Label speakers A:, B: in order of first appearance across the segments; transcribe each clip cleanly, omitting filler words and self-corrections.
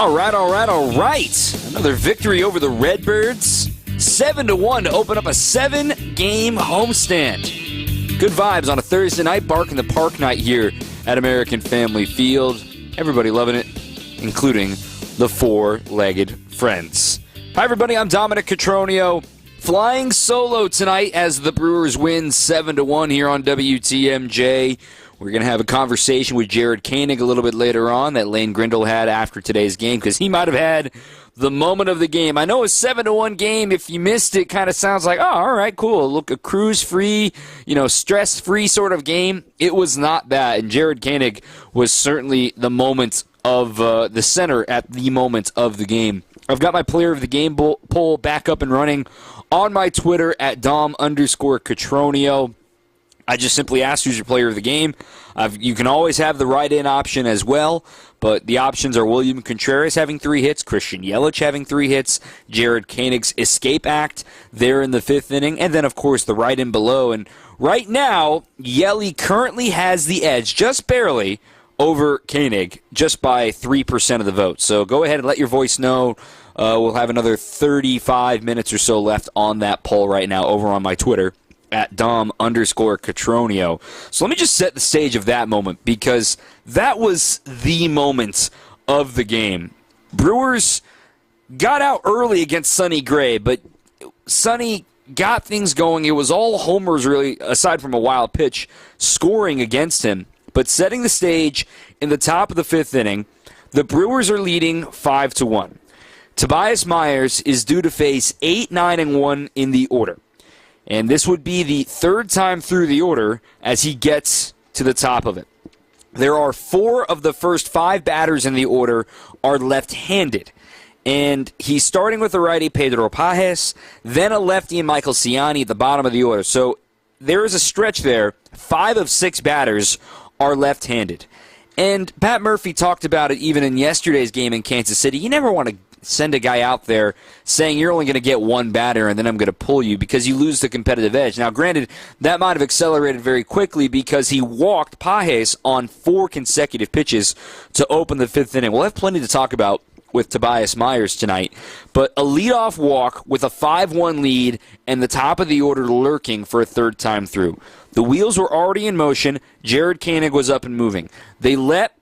A: All right. Another victory over the Redbirds. 7-1 to open up a 7-game homestand. Good vibes on a Thursday night, Bark in the Park night here at American Family Field. Everybody loving it, including the four-legged friends. Hi, everybody. I'm Dominic Cotroneo. Flying solo tonight as the Brewers win 7-1 here on WTMJ. We're going to have a conversation with Jared Koenig a little bit later on that Lane Grindle had after today's game because he might have had the moment of the game. I know a 7-1 game, if you missed it, kind of sounds like, oh, all right, cool. Look, a cruise-free, stress-free sort of game. It was not that, and Jared Koenig was certainly the moment of the center at the moment of the game. I've got my player of the game poll back up and running on my Twitter at Dom_Cotroneo. I just simply asked who's your player of the game. You can always have the write-in option as well, but the options are William Contreras having 3 hits, Christian Yelich having 3 hits, Jared Koenig's escape act there in the 5th inning, and then, of course, the write-in below. And right now, Yelly currently has the edge, just barely, over Koenig, just by 3% of the vote. So go ahead and let your voice know. We'll have another 35 minutes or so left on that poll right now over on my Twitter at Dom_Cotroneo. So let me just set the stage of that moment because that was the moment of the game. Brewers got out early against Sonny Gray, but Sonny got things going. It was all homers, really, aside from a wild pitch, scoring against him. But setting the stage in the top of the 5th inning, the Brewers are leading 5-1. Tobias Myers is due to face 8, 9, and 1 in the order. And this would be the 3rd time through the order as he gets to the top of it. There are 4 of the first 5 batters in the order are left-handed. And he's starting with a righty, Pedro Pages, then a lefty, Michael Ciani at the bottom of the order. So there is a stretch there. 5 of 6 batters are left-handed. And Pat Murphy talked about it even in yesterday's game in Kansas City. You never want to send a guy out there saying you're only going to get 1 batter and then I'm going to pull you because you lose the competitive edge. Now, granted, that might have accelerated very quickly because he walked Pages on 4 consecutive pitches to open the 5th inning. We'll have plenty to talk about with Tobias Myers tonight, but a leadoff walk with a 5-1 lead and the top of the order lurking for a 3rd time through. The wheels were already in motion. Jared Koenig was up and moving. They let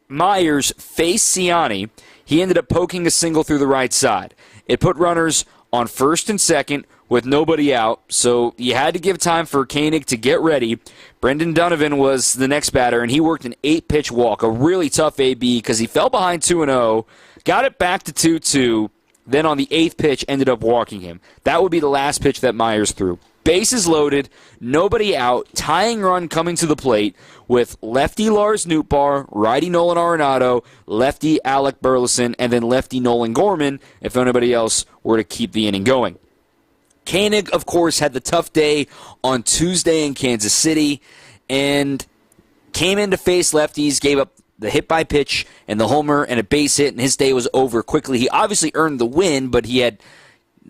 A: Myers face Ciani. He ended up poking a single through the right side. It put runners on 1st and 2nd with nobody out, so you had to give time for Koenig to get ready. Brendan Donovan was the next batter, and he worked an 8-pitch walk, a really tough AB because he fell behind 2-0, got it back to 2-2, then on the 8th pitch ended up walking him. That would be the last pitch that Myers threw. Bases loaded, nobody out, tying run coming to the plate with lefty Lars Nootbaar, righty Nolan Arenado, lefty Alec Burleson, and then lefty Nolan Gorman if anybody else were to keep the inning going. Koenig, of course, had the tough day on Tuesday in Kansas City and came in to face lefties, gave up the hit by pitch and the homer and a base hit, and his day was over quickly. He obviously earned the win, but he had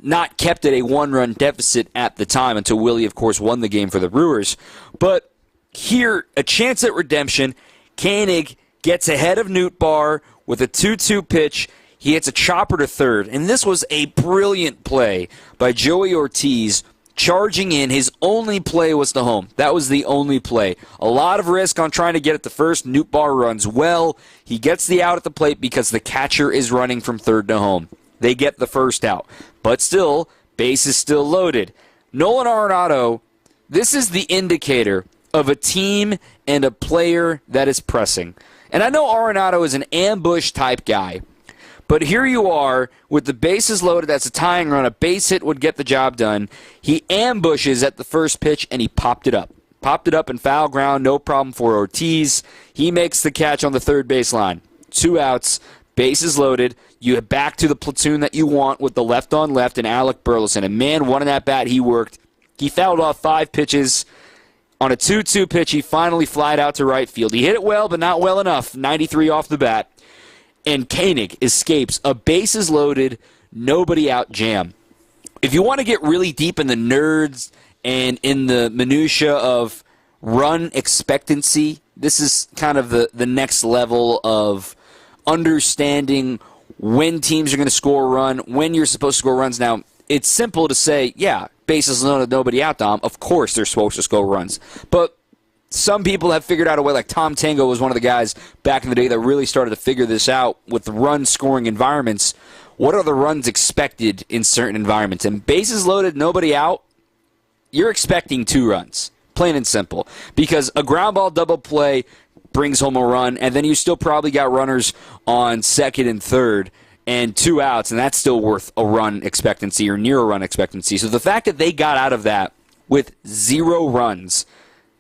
A: not kept it a 1-run deficit at the time until Willie, of course, won the game for the Brewers. But here, a chance at redemption. Koenig gets ahead of Nootbaar with a 2-2 pitch. He hits a chopper to 3rd, and this was a brilliant play by Joey Ortiz, charging in. His only play was the home. That was the only play. A lot of risk on trying to get it to 1st. Nootbaar runs well. He gets the out at the plate because the catcher is running from 3rd to home. They get the 1st out. But still, base is still loaded. Nolan Arenado, this is the indicator of a team and a player that is pressing. And I know Arenado is an ambush-type guy. But here you are with the bases loaded. That's a tying run. A base hit would get the job done. He ambushes at the 1st pitch, and he popped it up. Popped it up in foul ground. No problem for Ortiz. He makes the catch on the 3rd baseline. 2 outs. Bases loaded. You head back to the platoon that you want with the left-on-left and Alec Burleson. And, man, one in that bat he worked. He fouled off 5 pitches. On a 2-2 pitch, he finally flied out to right field. He hit it well, but not well enough. 93 off the bat. And Koenig escapes a bases-loaded, nobody-out jam. If you want to get really deep in the nerds and in the minutia of run expectancy, this is kind of the next level of understanding when teams are going to score a run, when you're supposed to score runs. Now, it's simple to say, yeah, bases loaded, nobody out, Dom. Of course they're supposed to score runs. But some people have figured out a way, like Tom Tango was one of the guys back in the day that really started to figure this out with the run-scoring environments. What are the runs expected in certain environments? And bases loaded, nobody out, you're expecting 2 runs, plain and simple. Because a ground ball double play brings home a run, and then you still probably got runners on second and third and 2 outs, and that's still worth a run expectancy or near a run expectancy. So the fact that they got out of that with 0 runs,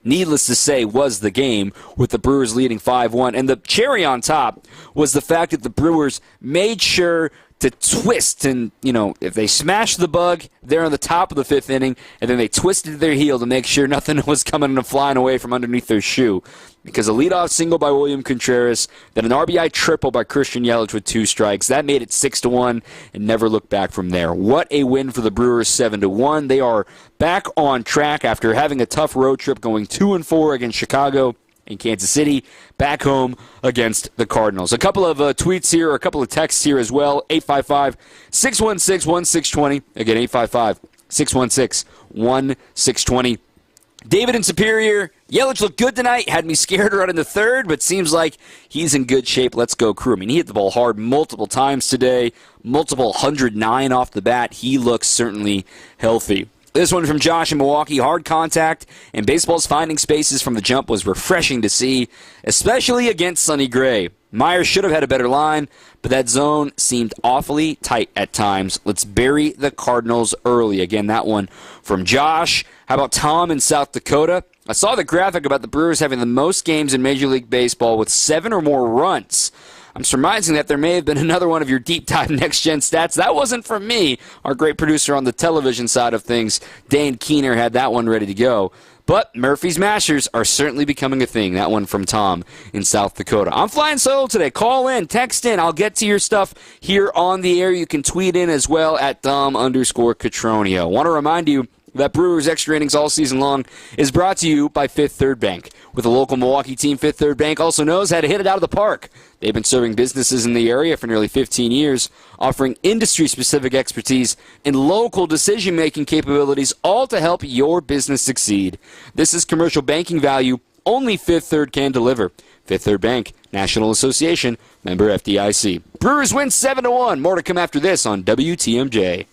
A: needless to say, was the game, with the Brewers leading 5-1. And the cherry on top was the fact that the Brewers made sure to twist, and, if they smashed the bug, they're on the top of the 5th inning, and then they twisted their heel to make sure nothing was coming and flying away from underneath their shoe. Because a leadoff single by William Contreras, then an RBI triple by Christian Yelich with 2 strikes. That made it 6-1 and never looked back from there. What a win for the Brewers, 7-1. They are back on track after having a tough road trip, going 2-4 against Chicago and Kansas City, back home against the Cardinals. A couple of tweets here, a couple of texts here as well. 855-616-1620. Again, 855-616-1620. David in Superior, Yelich looked good tonight. Had me scared right in the 3rd, but seems like he's in good shape. Let's go, Crew. I mean, he hit the ball hard multiple times today, multiple 109 off the bat. He looks certainly healthy. This one from Josh in Milwaukee. Hard contact and baseball's finding spaces from the jump was refreshing to see, especially against Sonny Gray. Myers should have had a better line, but that zone seemed awfully tight at times. Let's bury the Cardinals early. Again, that one from Josh. How about Tom in South Dakota? I saw the graphic about the Brewers having the most games in Major League Baseball with 7 or more runs. I'm surmising that there may have been another one of your deep dive next-gen stats. That wasn't from me. Our great producer on the television side of things, Dane Keener, had that one ready to go. But Murphy's Mashers are certainly becoming a thing. That one from Tom in South Dakota. I'm flying solo today. Call in, text in. I'll get to your stuff here on the air. You can tweet in as well at Dom_Catronio. Want to remind you that Brewers Extra Innings all season long is brought to you by Fifth Third Bank. With a local Milwaukee team, Fifth Third Bank also knows how to hit it out of the park. They've been serving businesses in the area for nearly 15 years, offering industry-specific expertise and local decision-making capabilities, all to help your business succeed. This is commercial banking value only Fifth Third can deliver. Fifth Third Bank, National Association, member FDIC. Brewers win 7-1. More to come after this on WTMJ.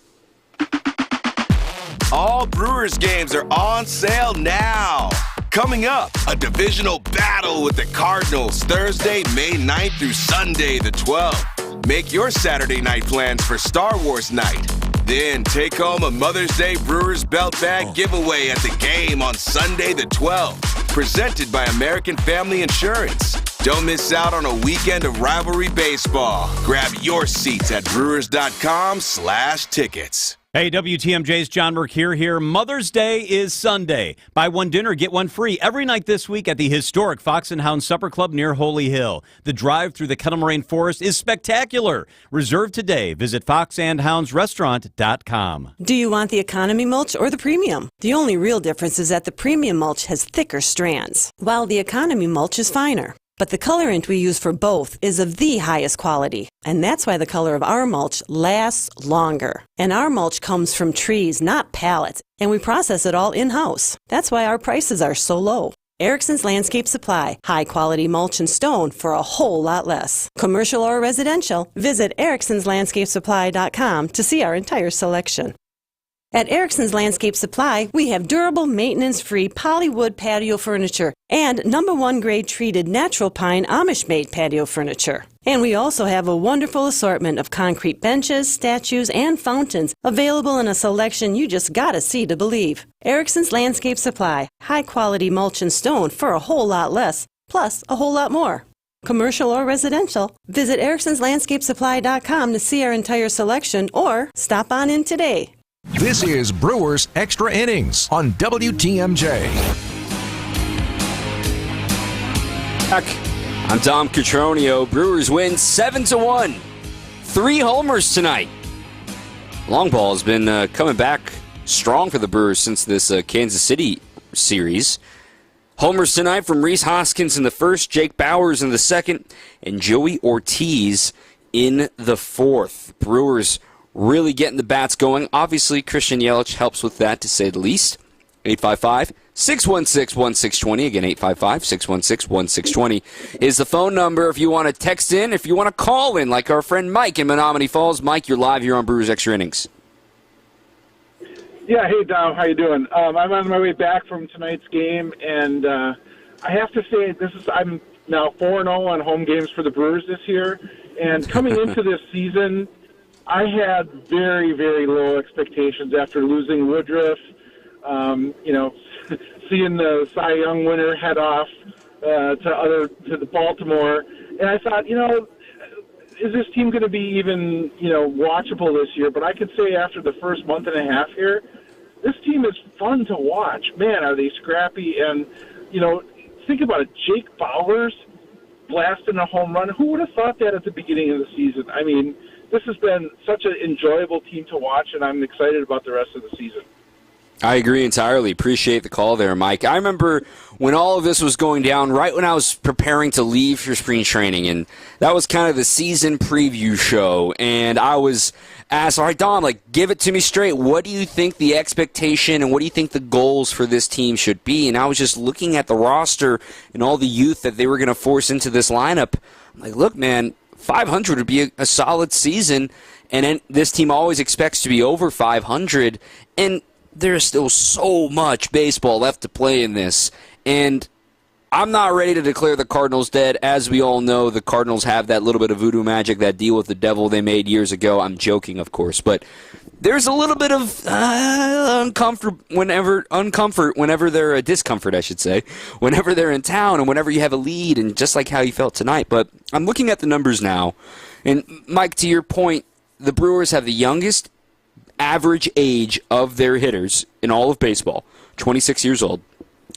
B: All Brewers games are on sale now. Coming up, a divisional battle with the Cardinals Thursday, May 9th through Sunday the 12th. Make your Saturday night plans for Star Wars night. Then take home a Mother's Day Brewers belt bag giveaway at the game on Sunday the 12th. Presented by American Family Insurance. Don't miss out on a weekend of rivalry baseball. Grab your seats at brewers.com/tickets.
C: Hey, WTMJ's John Merck here. Mother's Day is Sunday. Buy one dinner, get one free every night this week at the historic Fox and Hound Supper Club near Holy Hill. The drive through the Kettle Moraine Forest is spectacular. Reserve today. Visit foxandhoundsrestaurant.com.
D: Do you want the economy mulch or the premium? The only real difference is that the premium mulch has thicker strands, while the economy mulch is finer. But the colorant we use for both is of the highest quality, and that's why the color of our mulch lasts longer. And our mulch comes from trees, not pallets, and we process it all in-house. That's why our prices are so low. Erickson's Landscape Supply, high-quality mulch and stone for a whole lot less. Commercial or residential, visit ericksonslandscapesupply.com to see our entire selection. At Erickson's Landscape Supply, we have durable, maintenance-free polywood patio furniture and #1 grade treated natural pine Amish-made patio furniture. And we also have a wonderful assortment of concrete benches, statues, and fountains available in a selection you just gotta see to believe. Erickson's Landscape Supply, high-quality mulch and stone for a whole lot less, plus a whole lot more. Commercial or residential, visit ericksonslandscapesupply.com to see our entire selection or stop on in today.
E: This is Brewers Extra Innings on WTMJ.
A: I'm Dom Catronio. Brewers win 7-1. 3 homers tonight. Long ball has been coming back strong for the Brewers since this Kansas City series. Homers tonight from Rhys Hoskins in the first, Jake Bauers in the second, and Joey Ortiz in the fourth. Brewers really getting the bats going. Obviously, Christian Yelich helps with that, to say the least. 855-616-1620. Again, 855-616-1620 is the phone number if you want to text in, if you want to call in, like our friend Mike in Menominee Falls. Mike, you're live here on Brewers Extra Innings.
F: Yeah, hey, Dom, how you doing? I'm on my way back from tonight's game, and I have to say I'm now 4-0 on home games for the Brewers this year, and coming into this season, I had very, very low expectations after losing Woodruff, seeing the Cy Young winner head off to the Baltimore, and I thought, is this team going to be even, watchable this year? But I could say after the first month and a half here, this team is fun to watch. Man, are they scrappy. And, think about it. Jake Bauers blasting a home run. Who would have thought that at the beginning of the season? I mean, this has been such an enjoyable team to watch, and I'm excited about the rest of the season.
A: I agree entirely. Appreciate the call there, Mike. I remember when all of this was going down, right when I was preparing to leave for spring training, and that was kind of the season preview show, and I was asked, all right, Don, give it to me straight. What do you think the expectation and what do you think the goals for this team should be? And I was just looking at the roster and all the youth that they were going to force into this lineup. I'm like, look, man, 500 would be a solid season, and then this team always expects to be over 500, and there's still so much baseball left to play in this, and I'm not ready to declare the Cardinals dead. As we all know, the Cardinals have that little bit of voodoo magic, that deal with the devil they made years ago. I'm joking, of course, but there's a little bit of discomfort whenever they're in town and whenever you have a lead, and just like how you felt tonight. But I'm looking at the numbers now, and Mike, to your point, the Brewers have the youngest average age of their hitters in all of baseball, 26 years old.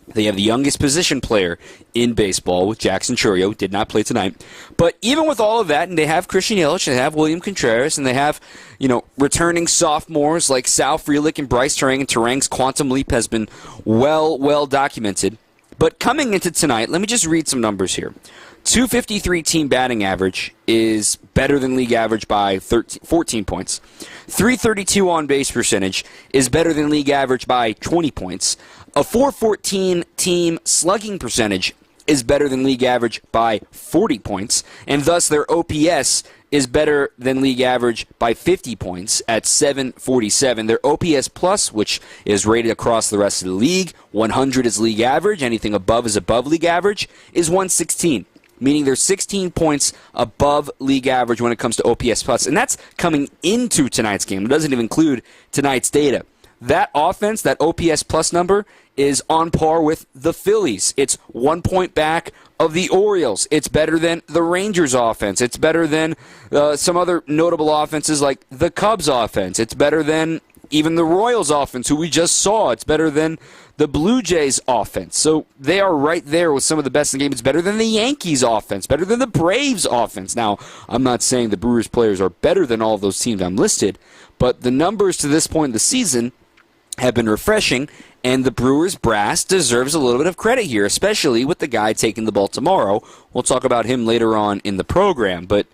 A: They have the youngest position player in baseball with Jackson Chourio, did not play tonight. But even with all of that, and they have Christian Yelich, and they have William Contreras, and they have, returning sophomores like Sal Frelick and Bryce Turang, and Turang's quantum leap has been well documented. But coming into tonight, let me just read some numbers here. 253 team batting average is better than league average by 14 points. 332 on base percentage is better than league average by 20 points. A 414 team slugging percentage is better than league average by 40 points, and thus their OPS is better than league average by 50 points at 747. Their OPS plus, which is rated across the rest of the league, 100 is league average, anything above is above league average, is 116. Meaning they're 16 points above league average when it comes to OPS plus. And that's coming into tonight's game. It doesn't even include tonight's data. That offense, that OPS plus number, is on par with the Phillies. It's 1 point back of the Orioles. It's better than the Rangers offense. It's better than some other notable offenses like the Cubs offense. It's better than even the Royals offense, who we just saw. It's better than the Blue Jays offense. So they are right there with some of the best in the game. It's better than the Yankees offense, better than the Braves offense. Now, I'm not saying the Brewers players are better than all of those teams I'm listed, but the numbers to this point in the season have been refreshing, and the Brewers brass deserves a little bit of credit here, especially with the guy taking the ball tomorrow. We'll talk about him later on in the program, but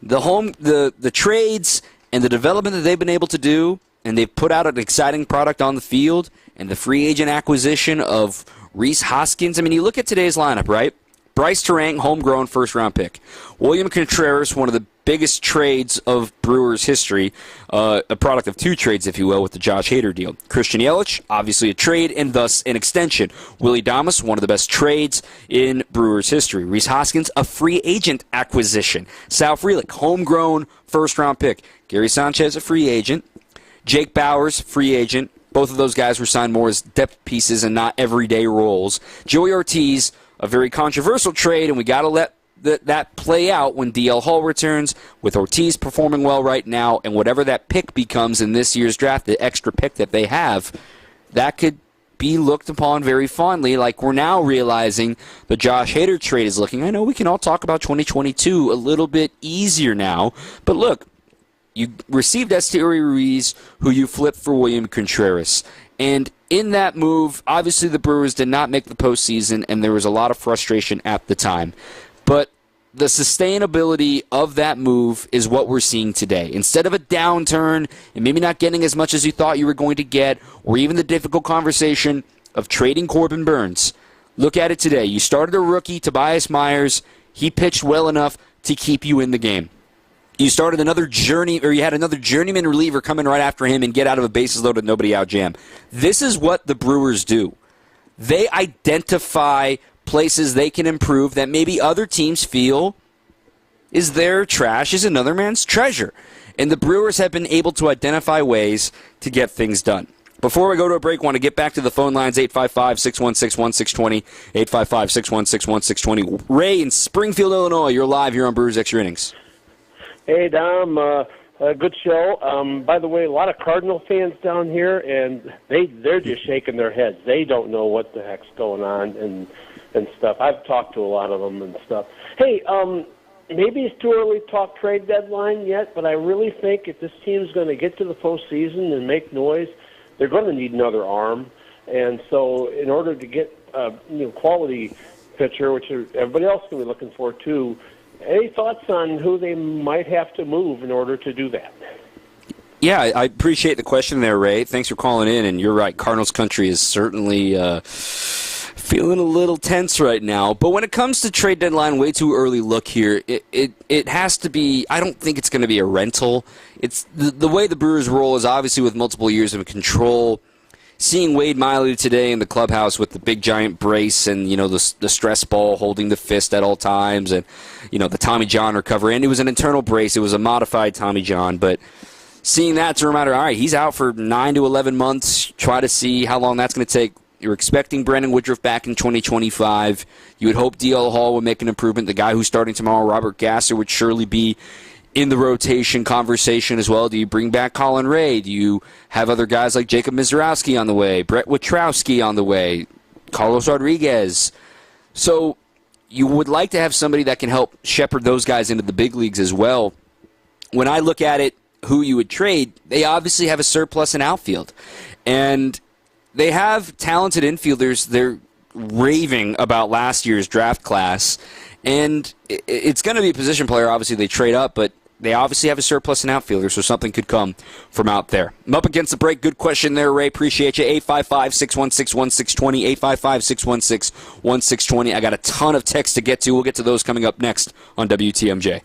A: the trades and the development that they've been able to do, and they've put out an exciting product on the field, and the free agent acquisition of Rhys Hoskins. I mean, you look at today's lineup, right? Bryce Turang, homegrown first-round pick. William Contreras, one of the biggest trades of Brewers history, a product of two trades, if you will, with the Josh Hader deal. Christian Yelich, obviously a trade and thus an extension. Willie Damas, one of the best trades in Brewers history. Rhys Hoskins, a free agent acquisition. Sal Frelick, homegrown first-round pick. Gary Sanchez, a free agent. Jake Bauers, free agent. Both of those guys were signed more as depth pieces and not everyday roles. Joey Ortiz, a very controversial trade, and we got to let that play out when DL Hall returns, with Ortiz performing well right now, and whatever that pick becomes in this year's draft, the extra pick that they have, that could be looked upon very fondly, like we're now realizing the Josh Hader trade is looking. I know we can all talk about 2022 a little bit easier now, but look, you received Esteury Ruiz, who you flipped for William Contreras. And in that move, obviously the Brewers did not make the postseason, and there was a lot of frustration at the time. But the sustainability of that move is what we're seeing today. Instead of a downturn and maybe not getting as much as you thought you were going to get, or even the difficult conversation of trading Corbin Burnes, look at it today. You started a rookie, Tobias Myers. He pitched well enough to keep you in the game. You started you had another journeyman reliever coming right after him and get out of a bases loaded nobody out jam. This is what the Brewers do. They identify places they can improve that maybe other teams feel is their trash is another man's treasure. And the Brewers have been able to identify ways to get things done. Before we go to a break, I want to get back to the phone lines, 855-616-1620, 855-616-1620. Ray in Springfield, Illinois, you're live here on Brewers Extra Innings.
G: Hey, Dom. Good show. By the way, a lot of Cardinal fans down here, and they're just shaking their heads. They don't know what the heck's going on and stuff. I've talked to a lot of them and stuff. Hey, maybe it's too early to talk trade deadline yet, but I really think if this team's going to get to the postseason and make noise, they're going to need another arm. And so in order to get quality pitcher, which everybody else is going to be looking for too, any thoughts on who they might have to move in order to do that?
A: Yeah, I appreciate the question there, Ray. Thanks for calling in, and you're right. Cardinals country is certainly feeling a little tense right now. But when it comes to trade deadline, way too early look here. It has to be, I don't think it's going to be a rental. It's the way the Brewers roll is obviously with multiple years of control. Seeing Wade Miley today in the clubhouse with the big giant brace and, the stress ball holding the fist at all times and, the Tommy John recovery. And it was an internal brace. It was a modified Tommy John. But seeing that, it's a reminder, all right, he's out for 9 to 11 months. Try to see how long that's going to take. You're expecting Brandon Woodruff back in 2025. You would hope D.L. Hall would make an improvement. The guy who's starting tomorrow, Robert Gasser, would surely be in the rotation conversation as well. Do you bring back Colin Ray? Do you have other guys like Jacob Mizorowski on the way, Brett Witrowski on the way, Carlos Rodriguez? So you would like to have somebody that can help shepherd those guys into the big leagues as well. When I look at it, who you would trade, they obviously have a surplus in outfield. And they have talented infielders. They're raving about last year's draft class. And it's going to be a position player. Obviously, they trade up, but they obviously have a surplus in outfielders, so something could come from out there. I'm up against the break. Good question there, Ray. Appreciate you. 855-616-1620, 855-616-1620. I got a ton of texts to get to. We'll get to those coming up next on WTMJ.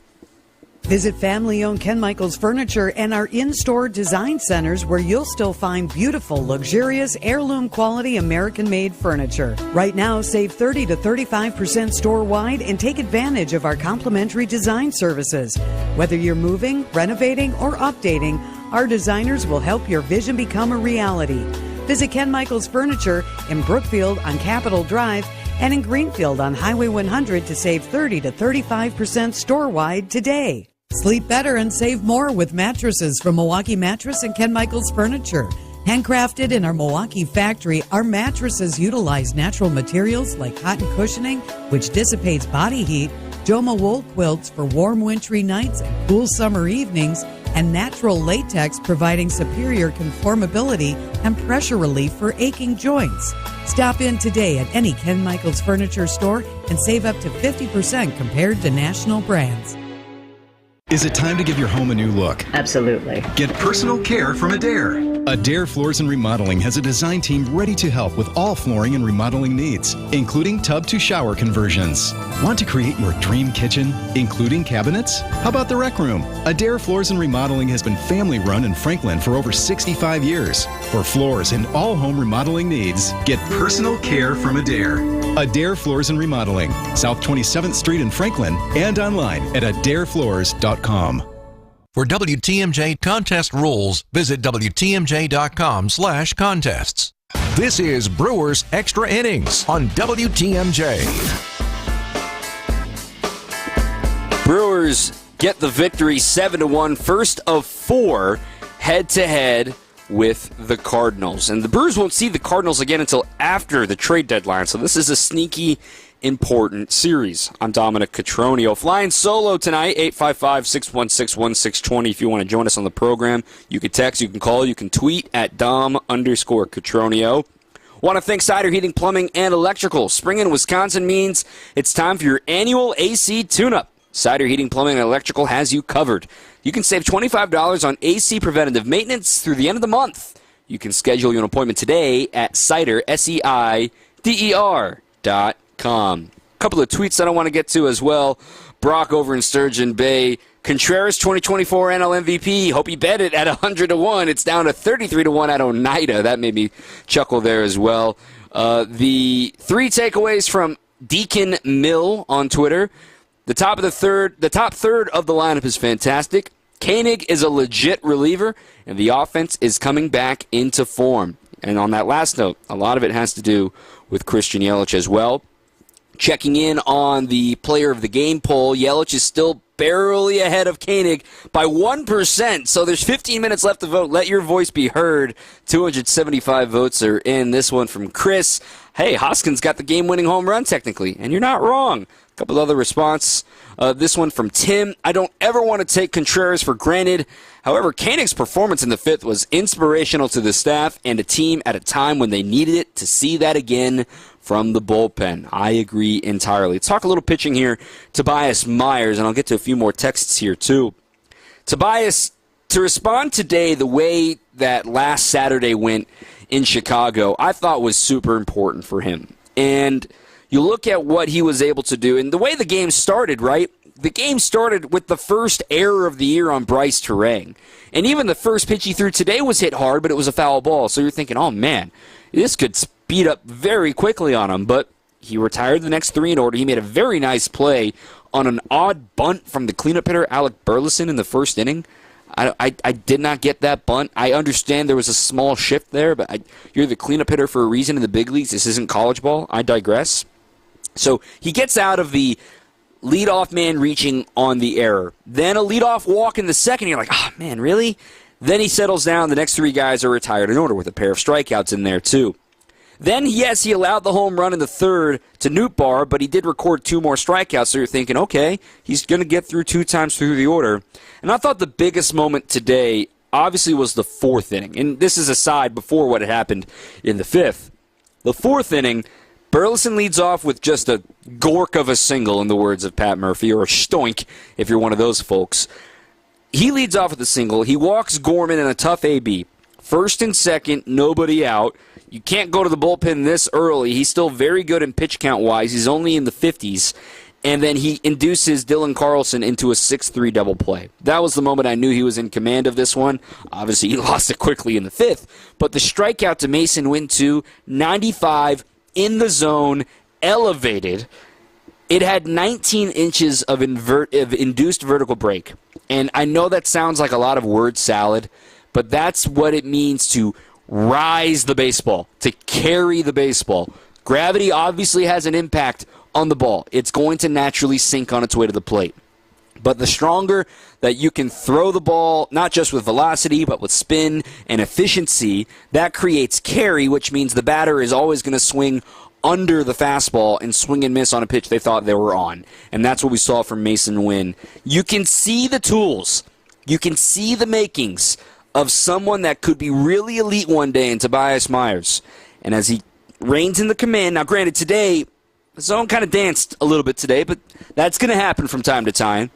H: Visit family-owned Ken Michaels Furniture and our in-store design centers where you'll still find beautiful, luxurious, heirloom-quality American-made furniture. Right now, save 30 to 35% store-wide and take advantage of our complimentary design services. Whether you're moving, renovating, or updating, our designers will help your vision become a reality. Visit Ken Michaels Furniture in Brookfield on Capitol Drive and in Greenfield on Highway 100 to save 30 to 35% store-wide today. Sleep better and save more with mattresses from Milwaukee Mattress and Ken Michaels Furniture. Handcrafted in our Milwaukee factory, our mattresses utilize natural materials like cotton cushioning, which dissipates body heat, Joma wool quilts for warm wintry nights and cool summer evenings, and natural latex providing superior conformability and pressure relief for aching joints. Stop in today at any Ken Michaels Furniture store and save up to 50% compared to national brands.
I: Is it time to give your home a new look?
J: Absolutely.
I: Get personal care from Adair. Adair Floors and Remodeling has a design team ready to help with all flooring and remodeling needs, including tub to shower conversions. Want to create your dream kitchen, including cabinets? How about the rec room? Adair Floors and Remodeling has been family run in Franklin for over 65 years. For floors and all home remodeling needs, get personal care from Adair. Adair Floors and Remodeling, South 27th Street in Franklin, and online at adairfloors.com.
E: For WTMJ contest rules, visit WTMJ.com/contests. This is Brewers Extra Innings on WTMJ.
A: Brewers get the victory 7-1, first of 4 head-to-head with the Cardinals. And the Brewers won't see the Cardinals again until after the trade deadline, so this is a sneaky important series. I'm Dominic Cotroneo. Flying solo tonight, 855-616-1620. If you want to join us on the program, you can text, you can call, you can tweet at Dom_Cotroneo. Want to thank Cider Heating, Plumbing, and Electrical. Spring in Wisconsin means it's time for your annual AC tune-up. Cider Heating, Plumbing, and Electrical has you covered. You can save $25 on AC preventative maintenance through the end of the month. You can schedule an appointment today at Cider, SEIDER.com. A couple of tweets that I want to get to as well. Brock over in Sturgeon Bay. Contreras 2024 NL MVP. Hope you bet it at 100-1. It's down to 33-1 at Oneida. That made me chuckle there as well. The 3 takeaways from Deacon Mill on Twitter. The top third of the lineup is fantastic. Koenig is a legit reliever, and the offense is coming back into form. And on that last note, a lot of it has to do with Christian Yelich as well. Checking in on the player of the game poll, Yelich is still barely ahead of Koenig by 1%, so there's 15 minutes left to vote. Let your voice be heard. 275 votes are in. This one from Chris. Hey, Hoskins got the game-winning home run technically, and you're not wrong. A couple other response. This one from Tim. I don't ever want to take Contreras for granted. However, Koenig's performance in the 5th was inspirational to the staff and a team at a time when they needed it. To see that again from the bullpen, I agree entirely. Let's talk a little pitching here. Tobias Myers, and I'll get to a few more texts here too. Tobias, to respond today the way that last Saturday went in Chicago, I thought was super important for him. And you look at what he was able to do, and the way the game started, right? The game started with the first error of the year on Bryce Terang. And even the first pitch he threw today was hit hard, but it was a foul ball. So you're thinking, oh man, this could speed up very quickly on him. But he retired the next 3 in order. He made a very nice play on an odd bunt from the cleanup hitter, Alec Burleson, in the first inning. I did not get that bunt. I understand there was a small shift there, but you're the cleanup hitter for a reason in the big leagues. This isn't college ball. I digress. So he gets out of the leadoff man reaching on the error. Then a leadoff walk in the second. You're like, oh, man, really? Then he settles down. The next 3 guys are retired in order with a pair of strikeouts in there, too. Then, yes, he allowed the home run in the 3rd to Nootbaar, but he did record 2 more strikeouts. So you're thinking, okay, he's going to get through 2 times through the order. And I thought the biggest moment today obviously was the 4th inning. And this is aside before what had happened in the 5th. The 4th inning, Burleson leads off with just a gork of a single, in the words of Pat Murphy, or a stoink if you're one of those folks. He leads off with a single. He walks Gorman in a tough AB. 1st and 2nd, nobody out. You can't go to the bullpen this early. He's still very good in pitch count-wise. He's only in the 50s. And then he induces Dylan Carlson into a 6-3 double play. That was the moment I knew he was in command of this one. Obviously, he lost it quickly in the 5th. But the strikeout to Mason Winn, too, 95 in the zone, elevated. It had 19 inches of induced vertical break. And I know that sounds like a lot of word salad, but that's what it means to rise the baseball, to carry the baseball. Gravity obviously has an impact on the ball. It's going to naturally sink on its way to the plate. But the stronger that you can throw the ball, not just with velocity, but with spin and efficiency, that creates carry, which means the batter is always going to swing under the fastball and swing and miss on a pitch they thought they were on. And that's what we saw from Mason Winn. You can see the tools. You can see the makings of someone that could be really elite one day in Tobias Myers. And as he reins in the command, now granted today, the zone kind of danced a little bit today, but that's going to happen from time to time.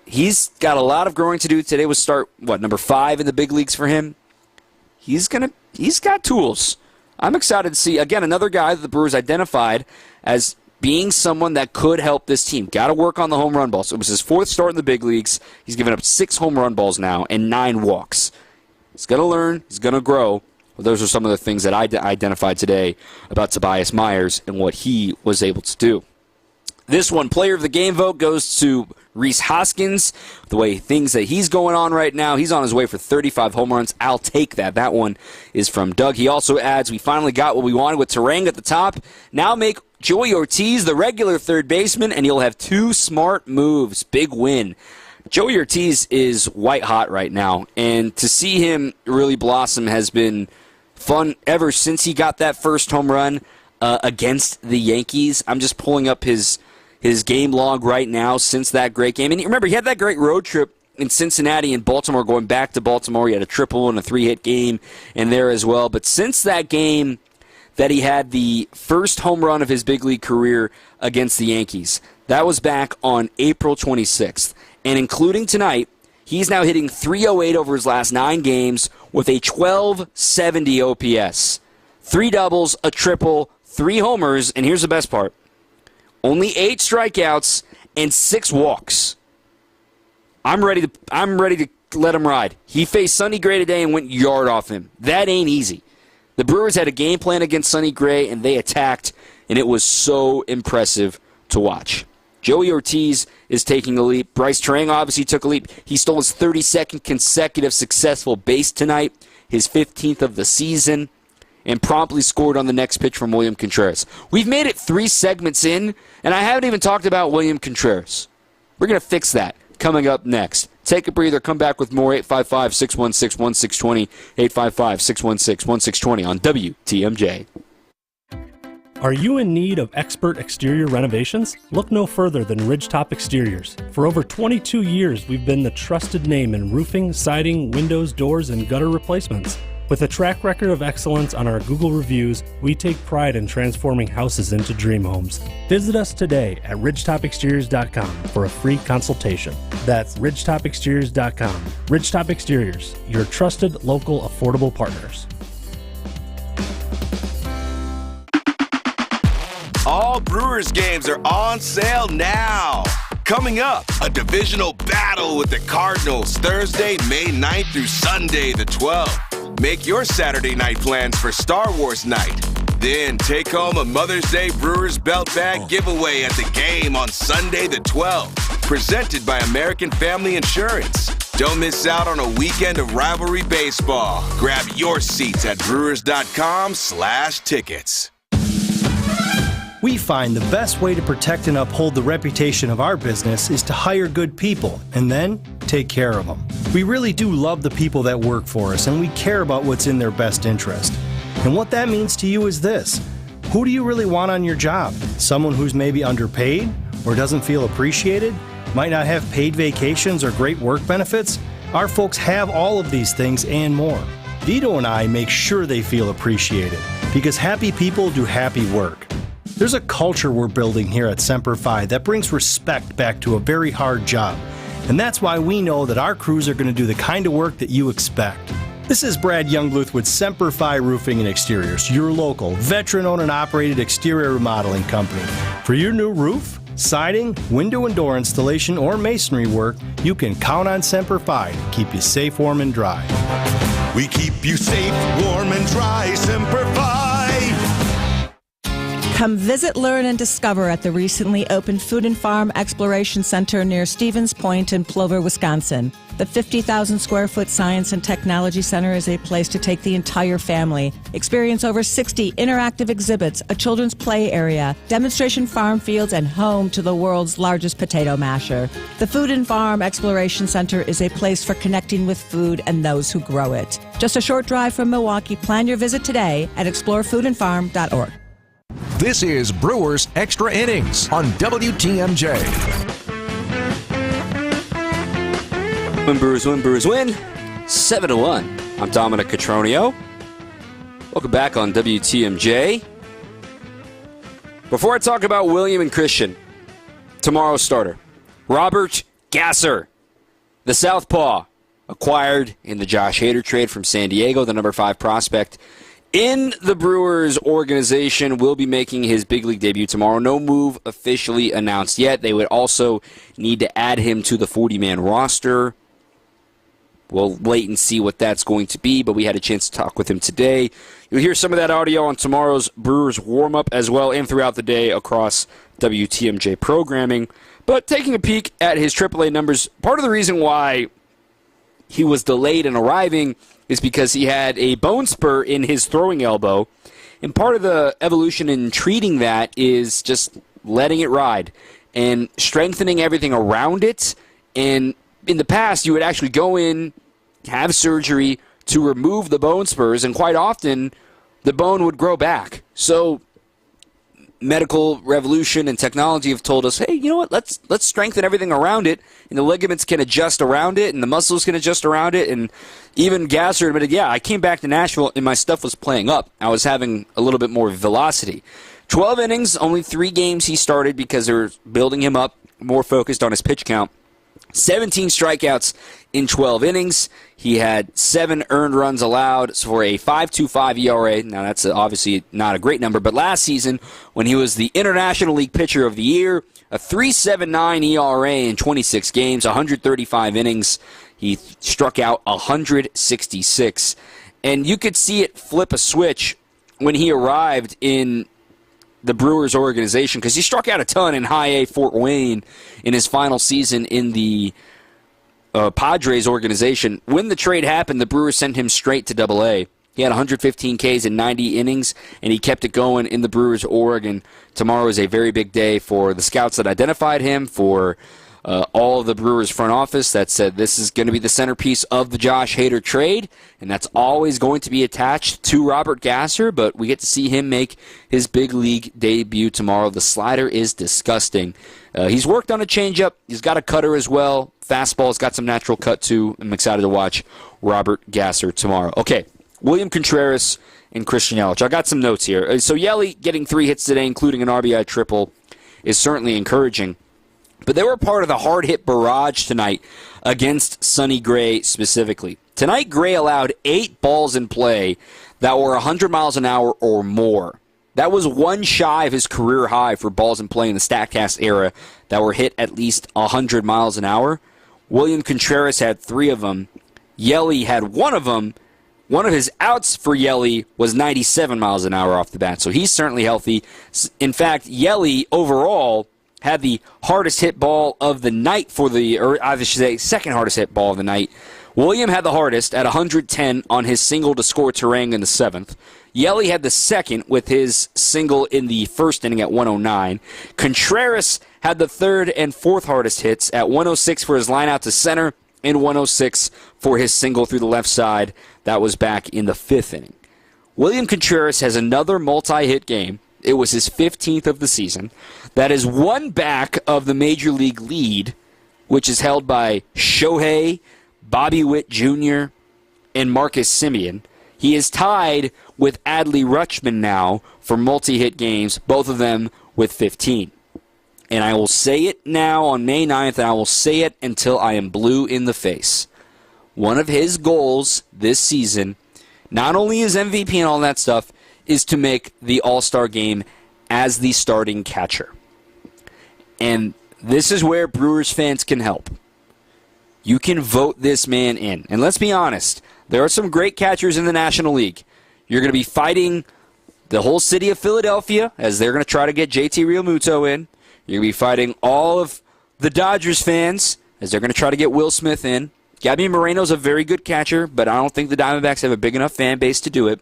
A: He's got a lot of growing to do. Today was start, number 5 in the big leagues for him. He's got tools. I'm excited to see, again, another guy that the Brewers identified as being someone that could help this team. Got to work on the home run ball. So it was his 4th start in the big leagues. He's given up 6 home run balls now and 9 walks. He's going to learn. He's going to grow. Well, those are some of the things that I identified today about Tobias Myers and what he was able to do. This one, player of the game vote, goes to Rhys Hoskins. The way things that he's going on right now, he's on his way for 35 home runs. I'll take that. That one is from Doug. He also adds, we finally got what we wanted with Terang at the top. Now make Joey Ortiz the regular third baseman, and you'll have 2 smart moves. Big win. Joey Ortiz is white hot right now, and to see him really blossom has been fun ever since he got that first home run. against the Yankees. I'm just pulling up his game log right now since that great game. And remember, he had that great road trip in Cincinnati and Baltimore, going back to Baltimore. He had a triple and a 3-hit game in there as well. But since that game that he had the first home run of his big league career against the Yankees, that was back on April 26th. And including tonight, he's now hitting .308 over his last 9 games with a 1270 OPS. 3 doubles, a triple, 3 homers, and here's the best part. Only 8 strikeouts and 6 walks. I'm ready to let him ride. He faced Sonny Gray today and went yard off him. That ain't easy. The Brewers had a game plan against Sonny Gray, and they attacked, and it was so impressive to watch. Joey Ortiz is taking a leap. Bryce Terang obviously took a leap. He stole his 32nd consecutive successful base tonight, his 15th of the season, and promptly scored on the next pitch from William Contreras. We've made it 3 segments in, and I haven't even talked about William Contreras. We're going to fix that coming up next. Take a breather. Come back with more. 855-616-1620. 855-616-1620 on WTMJ.
J: Are you in need of expert exterior renovations? Look no further than Ridgetop Exteriors. For over 22 years, we've been the trusted name in roofing, siding, windows, doors, and gutter replacements. With a track record of excellence on our Google reviews, we take pride in transforming houses into dream homes. Visit us today at ridgetopexteriors.com for a free consultation. That's ridgetopexteriors.com. Ridgetop Exteriors, your trusted local affordable partners.
B: All Brewers games are on sale now. Coming up, a divisional battle with the Cardinals Thursday, May 9th through Sunday, the 12th. Make your Saturday night plans for Star Wars night. Then take home a Mother's Day Brewers belt bag giveaway at the game on Sunday, the 12th. Presented by American Family Insurance. Don't miss out on a weekend of rivalry baseball. Grab your seats at brewers.com/tickets.
K: We find the best way to protect and uphold the reputation of our business is to hire good people and then take care of them. We really do love the people that work for us, and we care about what's in their best interest. And what that means to you is this: who do you really want on your job? Someone who's maybe underpaid or doesn't feel appreciated, might not have paid vacations or great work benefits? Our folks have all of these things and more. Vito and I make sure they feel appreciated, because happy people do happy work. There's a culture we're building here at Semper Fi that brings respect back to a very hard job. And that's why we know that our crews are going to do the kind of work that you expect. This is Brad Youngbluth with Semper Fi Roofing and Exteriors, your local, veteran-owned and operated exterior remodeling company. For your new roof, siding, window and door installation, or masonry work, you can count on Semper Fi to keep you safe, warm, and dry.
L: We keep you safe, warm, and dry, Semper Fi.
M: Come visit, learn, and discover at the recently opened Food and Farm Exploration Center near Stevens Point in Plover, Wisconsin. The 50,000 square foot Science and Technology Center is a place to take the entire family. Experience over 60 interactive exhibits, a children's play area, demonstration farm fields, and home to the world's largest potato masher. The Food and Farm Exploration Center is a place for connecting with food and those who grow it. Just a short drive from Milwaukee. Plan your visit today at explorefoodandfarm.org.
E: This is Brewers Extra Innings on WTMJ.
A: Win, Brewers win, Brewers win. 7-1. I'm Dominic Cotroneo. Welcome back on WTMJ. Before I talk about William and Christian, tomorrow's starter, Robert Gasser, the southpaw, acquired in the Josh Hader trade from San Diego, the number 5 prospect in the Brewers organization, will be making his big league debut tomorrow. No move officially announced yet. They would also need to add him to the 40-man roster. We'll wait and see what that's going to be, but we had a chance to talk with him today. You'll hear some of that audio on tomorrow's Brewers warm-up as well, and throughout the day across WTMJ programming. But taking a peek at his AAA numbers, part of the reason why he was delayed in arriving is because he had a bone spur in his throwing elbow. And part of the evolution in treating that is just letting it ride and strengthening everything around it. And in the past, you would actually go in, have surgery to remove the bone spurs, and quite often the bone would grow back. So medical revolution and technology have told us, hey, you know what, let's strengthen everything around it, and the ligaments can adjust around it, and the muscles can adjust around it, and even Gasser admitted, yeah, I came back to Nashville, and my stuff was playing up. I was having a little bit more velocity. 12 innings, only 3 games he started because they were building him up, more focused on his pitch count. 17 strikeouts in 12 innings. He had 7 earned runs allowed for a 5.25 ERA. Now, that's obviously not a great number, but last season, when he was the International League Pitcher of the Year, a 3.79 ERA in 26 games, 135 innings. He struck out 166. And you could see it flip a switch when he arrived in the Brewers organization, because he struck out a ton in High A Fort Wayne in his final season in the Padres organization. When the trade happened, the Brewers sent him straight to Double A. He had 115 Ks in 90 innings, and he kept it going in the Brewers org. And tomorrow is a very big day for the scouts that identified him, for all of the Brewers front office that said this is going to be the centerpiece of the Josh Hader trade, and that's always going to be attached to Robert Gasser, but we get to see him make his big league debut tomorrow. The slider is disgusting. He's worked on a changeup. He's got a cutter as well. Fastball's got some natural cut, too. I'm excited to watch Robert Gasser tomorrow. Okay, William Contreras and Christian Yelich. I got some notes here. So Yelich getting 3 hits today, including an RBI triple, is certainly encouraging. But they were part of the hard-hit barrage tonight against Sonny Gray specifically. Tonight, Gray allowed 8 balls in play that were 100 miles an hour or more. That was one shy of his career high for balls in play in the StatCast era that were hit at least 100 miles an hour. William Contreras had 3 of them. Yelly had 1 of them. One of his outs for Yelly was 97 miles an hour off the bat, so he's certainly healthy. In fact, Yelly overall had the hardest hit ball of the night or I should say second hardest hit ball of the night. William had the hardest at 110 on his single to score Terang in the 7th. Yelly had the second with his single in the first inning at 109. Contreras had the 3rd and 4th hardest hits at 106 for his line out to center and 106 for his single through the left side. That was back in the 5th inning. William Contreras has another multi-hit game. It was his 15th of the season. That is one back of the Major League lead, which is held by Shohei, Bobby Witt Jr., and Marcus Semien. He is tied with Adley Rutschman now for multi-hit games, both of them with 15. And I will say it now on May 9th, and I will say it until I am blue in the face. One of his goals this season, not only is MVP and all that stuff, is to make the All-Star game as the starting catcher. And this is where Brewers fans can help. You can vote this man in. And let's be honest, there are some great catchers in the National League. You're going to be fighting the whole city of Philadelphia as they're going to try to get JT Realmuto in. You're going to be fighting all of the Dodgers fans as they're going to try to get Will Smith in. Gabby Moreno's a very good catcher, but I don't think the Diamondbacks have a big enough fan base to do it.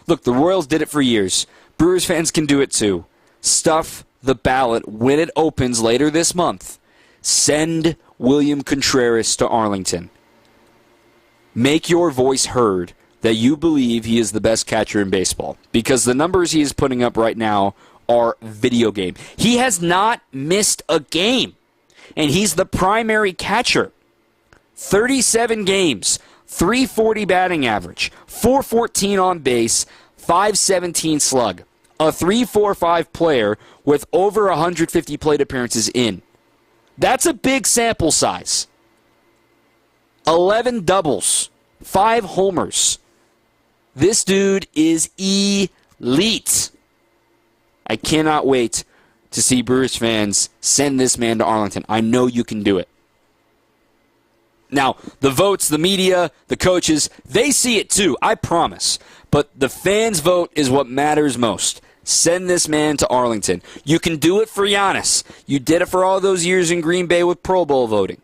A: Look, the Royals did it for years. Brewers fans can do it too. Stuff the ballot when it opens later this month. Send William Contreras to Arlington. Make your voice heard that you believe he is the best catcher in baseball, because the numbers he is putting up right now are video game. He has not missed a game, and he's the primary catcher. 37 games, 340 batting average, 414 on base, 517 slug. A 3.45 player with over 150 plate appearances in. That's a big sample size. 11 doubles, 5 homers. This dude is elite. I cannot wait to see Brewers fans send this man to Arlington. I know you can do it. Now, the votes, the media, the coaches, they see it too, I promise. But the fans' vote is what matters most. Send this man to Arlington. You can do it for Giannis. You did it for all those years in Green Bay with Pro Bowl voting.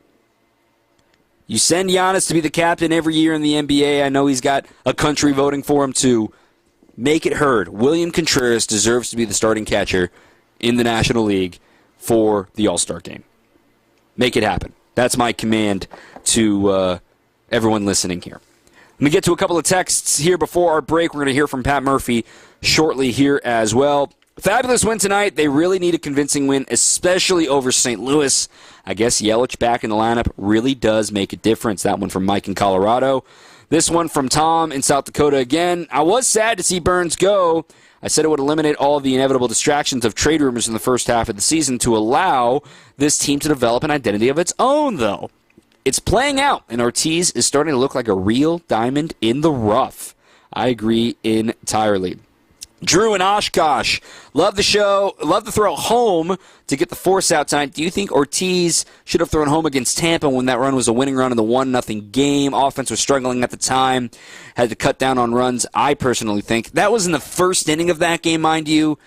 A: You send Giannis to be the captain every year in the NBA. I know he's got a country voting for him too. Make it heard. William Contreras deserves to be the starting catcher in the National League for the All-Star game. Make it happen. That's my command to everyone listening here. Let me get to a couple of texts here before our break. We're going to hear from Pat Murphy shortly here as well. Fabulous win tonight. They really need a convincing win, especially over St. Louis. I guess Yelich back in the lineup really does make a difference. That one from Mike in Colorado. This one from Tom in South Dakota again. I was sad to see Burns go. I said it would eliminate all of the inevitable distractions of trade rumors in the first half of the season to allow this team to develop an identity of its own, though. It's playing out, and Ortiz is starting to look like a real diamond in the rough. I agree entirely. Drew in Oshkosh, love the show. Love to throw home to get the force out tonight. Do you think Ortiz should have thrown home against Tampa when that run was a winning run in the 1-0 game? Offense was struggling at the time, had to cut down on runs. I personally think that was in the first inning of that game, mind you.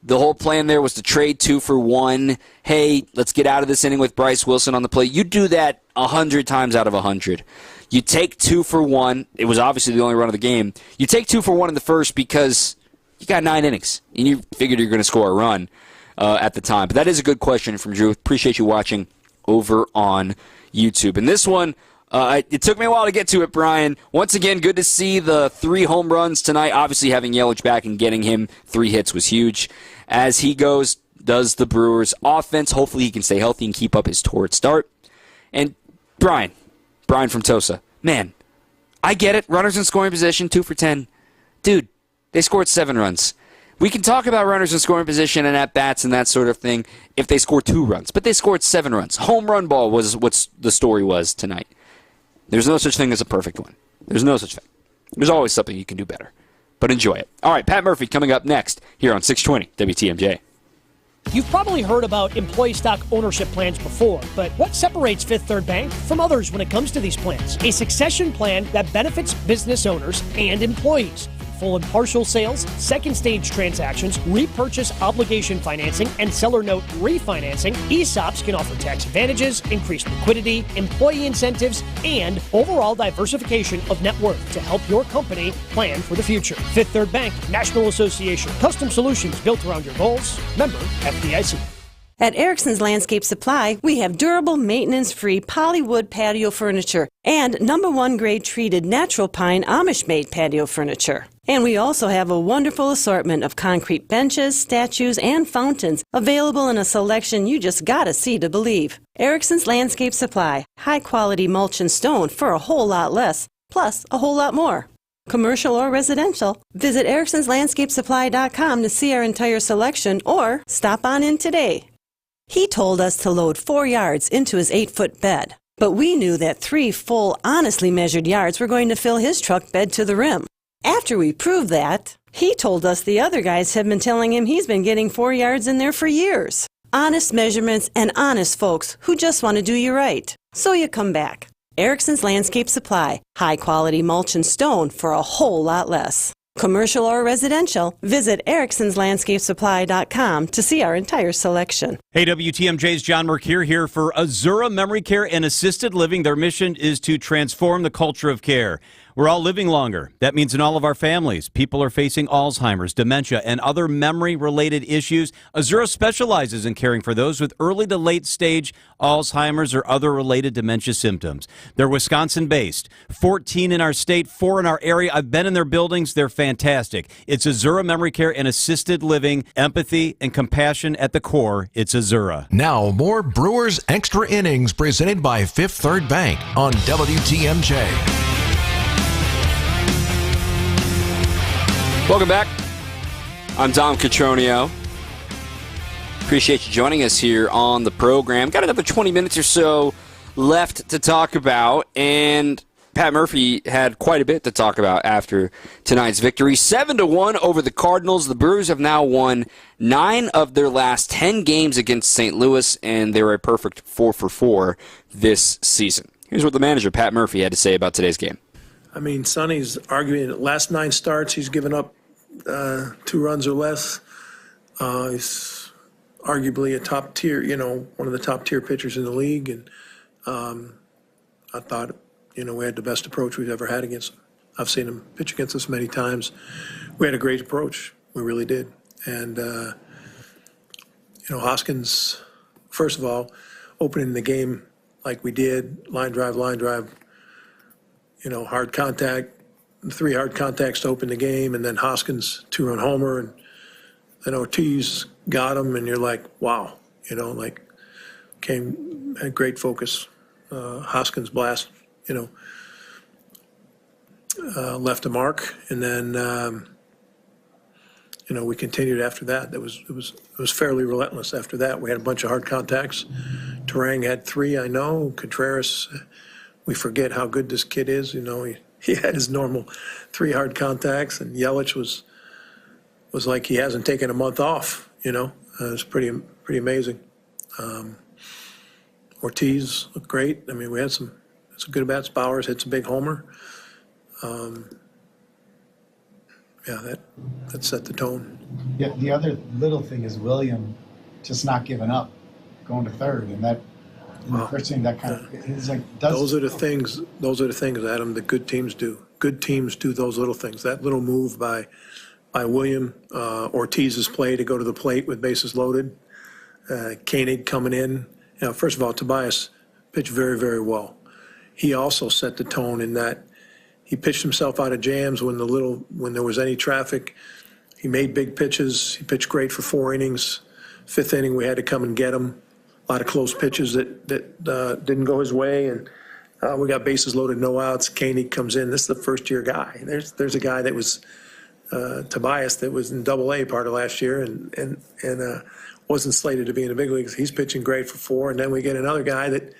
A: The whole plan there was to trade 2 for 1. Hey, let's get out of this inning with Bryce Wilson on the plate. You do that 100 times out of 100. You take 2 for 1. It was obviously the only run of the game. You take 2 for 1 in the first because you got 9 innings, and you figured you're going to score a run at the time. But that is a good question from Drew. Appreciate you watching over on YouTube. And this one, it took me a while to get to it, Brian. Once again, good to see the 3 home runs tonight. Obviously, having Yelich back and getting him 3 hits was huge. As he goes, does the Brewers offense. Hopefully he can stay healthy and keep up his torrid start. And Brian from Tosa, man, I get it. Runners in scoring position, 2 for 10. Dude, they scored 7 runs. We can talk about runners in scoring position and at-bats and that sort of thing if they score 2 runs, but they scored 7 runs. Home run ball was what the story was tonight. There's no such thing as a perfect one. There's no such thing. There's always something you can do better, but enjoy it. All right, Pat Murphy coming up next here on 620 WTMJ.
N: You've probably heard about employee stock ownership plans before, but what separates Fifth Third Bank from others when it comes to these plans? A succession plan that benefits business owners and employees. Full and partial sales, second stage transactions, repurchase obligation financing, and seller note refinancing, ESOPs can offer tax advantages, increased liquidity, employee incentives, and overall diversification of net worth to help your company plan for the future. Fifth Third Bank, National Association. Custom solutions built around your goals. Member FDIC.
D: At Erickson's Landscape Supply, we have durable, maintenance-free polywood patio furniture and #1 grade treated natural pine Amish-made patio furniture. And we also have a wonderful assortment of concrete benches, statues, and fountains available in a selection you just gotta see to believe. Erickson's Landscape Supply, high-quality mulch and stone for a whole lot less, plus a whole lot more. Commercial or residential, visit ericksonslandscapesupply.com to see our entire selection or stop on in today. He told us to load 4 yards into his 8-foot bed, but we knew that 3 full, honestly measured yards were going to fill his truck bed to the rim. After we proved that, he told us the other guys have been telling him he's been getting 4 yards in there for years. Honest measurements and honest folks who just want to do you right. So you come back. Erickson's Landscape Supply, high-quality mulch and stone for a whole lot less. Commercial or residential, visit ericksonslandscapesupply.com to see our entire selection.
C: Hey, WTMJ's John Mercure here for Azura Memory Care and Assisted Living. Their mission is to transform the culture of care. We're all living longer. That means in all of our families, people are facing Alzheimer's, dementia, and other memory-related issues. Azura specializes in caring for those with early to late stage Alzheimer's or other related dementia symptoms. They're Wisconsin-based, 14 in our state, 4 in our area. I've been in their buildings. They're fantastic. It's Azura Memory Care and Assisted Living, empathy and compassion at the core. It's Azura.
E: Now, more Brewers Extra Innings presented by Fifth Third Bank on WTMJ.
A: Welcome back. I'm Dom Catronio. Appreciate you joining us here on the program. Got another 20 minutes or so left to talk about, and Pat Murphy had quite a bit to talk about after tonight's victory. 7-1 over the Cardinals. The Brewers have now won 9 of their last 10 games against St. Louis, and they were a perfect 4 for 4 this season. Here's what the manager, Pat Murphy, had to say about today's game.
O: I mean, Sonny's arguing the last 9 starts, he's given up 2 runs or less. He's arguably a top tier, one of the top tier pitchers in the league. And I thought, we had the best approach we've ever had against him. I've seen him pitch against us many times. We had a great approach. We really did. And, Hoskins, first of all, opening the game like we did, line drive, hard contact, 3 hard contacts to open the game, and then Hoskins 2-run homer, and and Ortiz got him, and you're like, wow, like had great focus. Hoskins blast, left a mark, and then we continued after that. It was fairly relentless after that. We had a bunch of hard contacts. Turang had 3, I know. Contreras, we forget how good this kid is. He had his normal 3 hard contacts, and Yelich was like he hasn't taken a month off. It was pretty amazing. Ortiz looked great. I mean, we had some good at-bats. Bowers hit some big homer. That set the tone.
P: Yeah, the other little thing is William just not giving up, going to third, and that the first thing that kind of is like.
O: Those are the things, Adam, that good teams do. Good teams do those little things. That little move by William, Ortiz's play to go to the plate with bases loaded, Koenig coming in. First of all, Tobias pitched very, very well. He also set the tone in that he pitched himself out of jams when there was any traffic. He made big pitches. He pitched great for 4 innings. 5th inning, we had to come and get him. A lot of close pitches that didn't go his way, and we got bases loaded, no outs. Koenig comes in. This is the first-year guy. There's a guy that was Tobias that was in Double-A part of last year and wasn't slated to be in the big leagues. He's pitching great for 4, and then we get another guy that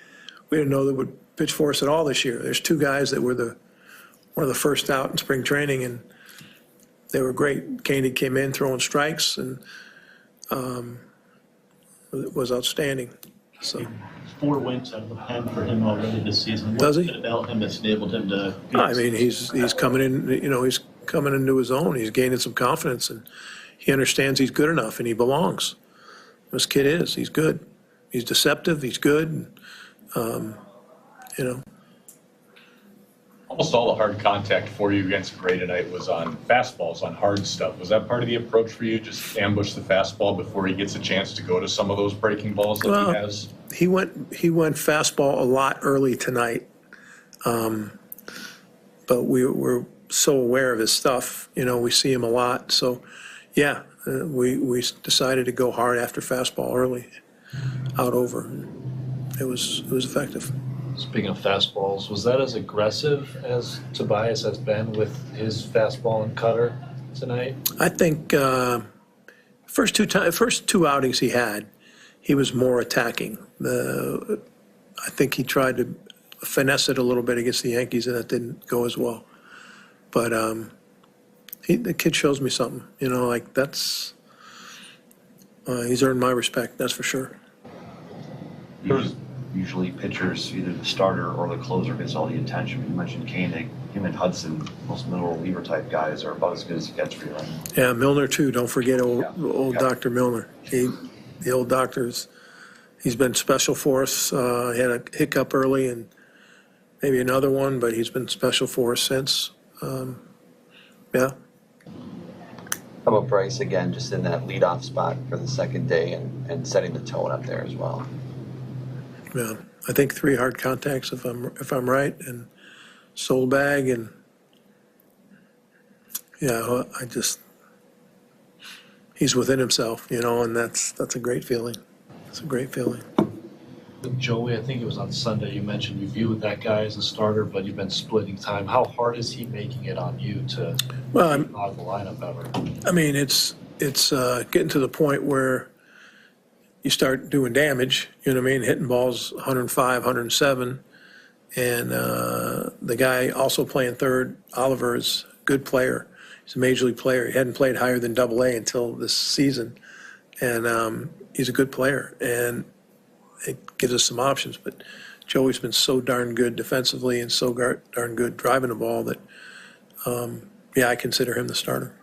O: we didn't know that would pitch for us at all this year. There's 2 guys that were one of the first out in spring training, and they were great. Koenig came in throwing strikes, and it was outstanding. So
Q: 4 wins out of the pen for him already this season.
O: Does he?
Q: What's it about him that's enabled him to?
O: I mean, he's coming in. He's coming into his own. He's gaining some confidence, and he understands he's good enough, and he belongs. This kid is. He's good. He's deceptive. He's good.
R: Almost all the hard contact for you against Gray tonight was on fastballs, on hard stuff. Was that part of the approach for you? Just ambush the fastball before he gets a chance to go to some of those breaking balls that he has?
O: He went fastball a lot early tonight, but we're so aware of his stuff. We see him a lot. So, yeah, we decided to go hard after fastball early, out over. It was effective.
Q: Speaking of fastballs, was that as aggressive as Tobias has been with his fastball and cutter tonight?
O: I think first two outings he was more attacking. I think he tried to finesse it a little bit against the Yankees, and that didn't go as well. But the kid shows me something. That's he's earned my respect. That's for sure.
S: Usually pitchers, either the starter or the closer, gets all the attention. You mentioned Koenig. Him and Hudson, most middle reliever type guys, are about as good as it gets for you. Right?
O: Yeah, Milner too. Don't forget old Dr. Milner. The old doctor's. He's been special for us. He had a hiccup early and maybe another one, but he's been special for us since. Yeah.
T: How about Bryce again, just in that leadoff spot for the second day and setting the tone up there as well?
O: Yeah, I think 3 hard contacts if I'm right, and soul bag, and yeah, he's within himself, and that's a great feeling. It's a great feeling.
Q: Joey, I think it was on Sunday, you mentioned you viewed that guy as a starter, but you've been splitting time. How hard is he making it on you to log the lineup ever? I mean, it's getting to the point where you start doing damage, hitting balls 105, 107. And the guy also playing third, Oliver, is a good player. He's a major league player. He hadn't played higher than Double-A until this season. And he's a good player. And it gives us some options. But Joey's been so darn good defensively and so darn good driving the ball that, I consider him the starter.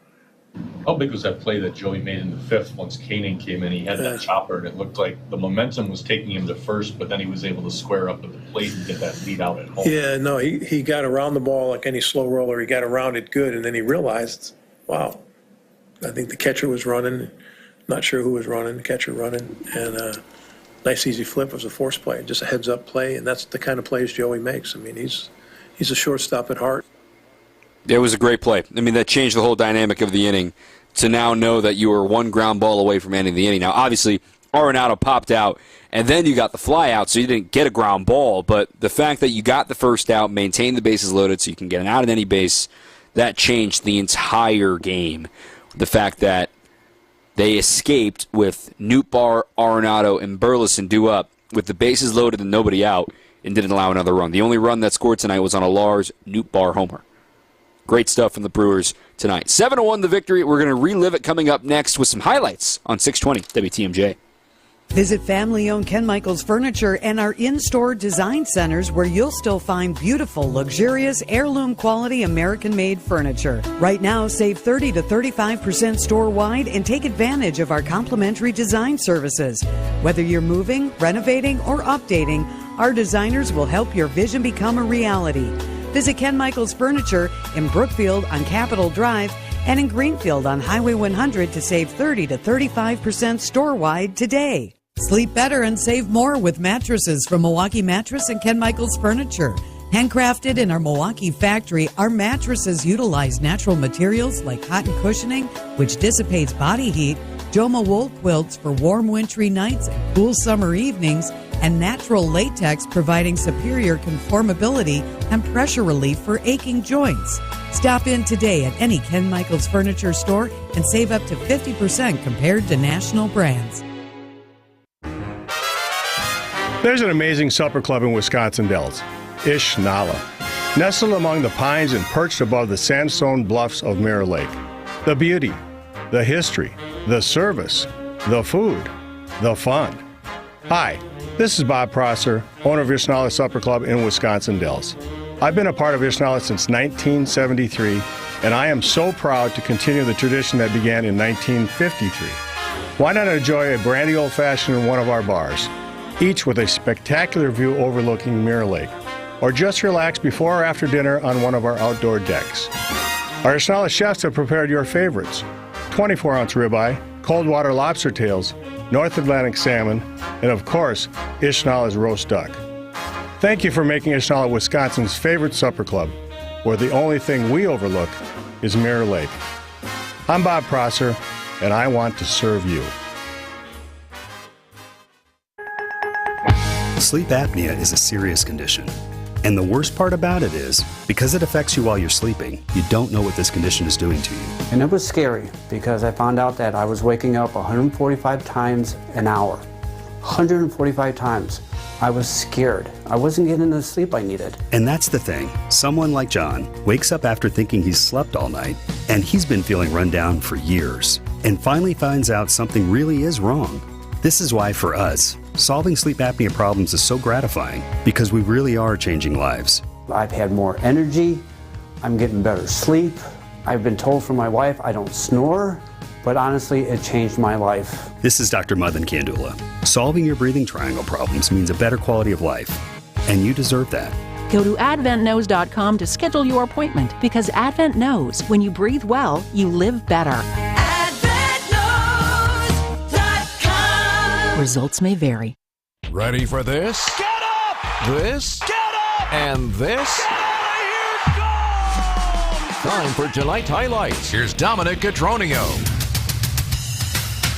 R: How big was that play that Joey made in the 5th once Koenig came in? He had that chopper, and it looked like the momentum was taking him to first, but then he was able to square up at the plate and get that lead out at home.
O: Yeah, no, he got around the ball like any slow roller. He got around it good, and then he realized, wow, I think the catcher was running. Not sure who was running, the catcher running. And nice easy flip was a force play, just a heads-up play, and that's the kind of plays Joey makes. I mean, he's a shortstop at heart.
A: It was a great play. I mean, that changed the whole dynamic of the inning. to now know that you were one ground ball away from ending the inning. Now, obviously, Arenado popped out, and then you got the fly out, so you didn't get a ground ball. But the fact that you got the first out, maintained the bases loaded so you can get an out at any base, that changed the entire game. The fact that they escaped with Nootbaar, Arenado, and Burleson due up with the bases loaded and nobody out and didn't allow another run. The only run that scored tonight was on a Lars Nootbaar homer. Great stuff from the Brewers tonight. 7-1 the victory. We're going to relive it coming up next with some highlights on 620 WTMJ.
H: Visit family-owned Ken Michaels Furniture and our in-store design centers where you'll still find beautiful, luxurious, heirloom-quality American-made furniture. Right now, save 30 to 35% store-wide and take advantage of our complimentary design services. Whether you're moving, renovating, or updating, our designers will help your vision become a reality. Visit Ken Michaels Furniture in Brookfield on Capitol Drive and in Greenfield on Highway 100 to save 30 to 35% store-wide today. Sleep better and save more with mattresses from Milwaukee Mattress and Ken Michaels Furniture. Handcrafted in our Milwaukee factory, our mattresses utilize natural materials like cotton cushioning, which dissipates body heat, Joma wool quilts for warm wintry nights and cool summer evenings, and natural latex providing superior conformability and pressure relief for aching joints. Stop in today at any Ken Michaels Furniture store and save up to 50% compared to national brands.
U: There's an amazing supper club in Wisconsin Dells, Ish Nala, nestled among the pines and perched above the sandstone bluffs of Mirror Lake. The beauty, the history, the service, the food, the fun. Hi, this is Bob Prosser, owner of Ish Nala Supper Club in Wisconsin Dells. I've been a part of Ish Nala since 1973, and I am so proud to continue the tradition that began in 1953. Why not enjoy a brandy old-fashioned in one of our bars, each with a spectacular view overlooking Mirror Lake, or just relax before or after dinner on one of our outdoor decks. Our Ish Nala chefs have prepared your favorites: 24-ounce ribeye, cold water lobster tails, North Atlantic salmon, and of course, Ish Nala's roast duck. Thank you for making Ish Nala Wisconsin's favorite supper club, where the only thing we overlook is Mirror Lake. I'm Bob Prosser, and I want to serve you.
V: Sleep apnea is a serious condition. And the worst part about it is, because it affects you while you're sleeping, you don't know what this condition is doing to you.
W: And it was scary because I found out that I was waking up 145 times an hour. 145 times. I was scared. I wasn't getting the sleep I needed.
V: And that's the thing. Someone like John wakes up after thinking he's slept all night, and he's been feeling run down for years, and finally finds out something really is wrong. This is why, for us, solving sleep apnea problems is so gratifying, because we really are changing lives.
W: I've had more energy. I'm getting better sleep. I've been told from my wife I don't snore, but honestly, it changed my life.
V: This is Dr. Madan Kandula. Solving your breathing triangle problems means a better quality of life, and you deserve that.
X: Go to AdventKnows.com to schedule your appointment, because Advent knows when you breathe well, you live better. Results may vary.
E: Ready for this?
L: Get up!
E: This?
L: Get up!
E: And this?
L: Get out of here! Go!
E: Time for tonight's highlights. Here's Dominic Catronio.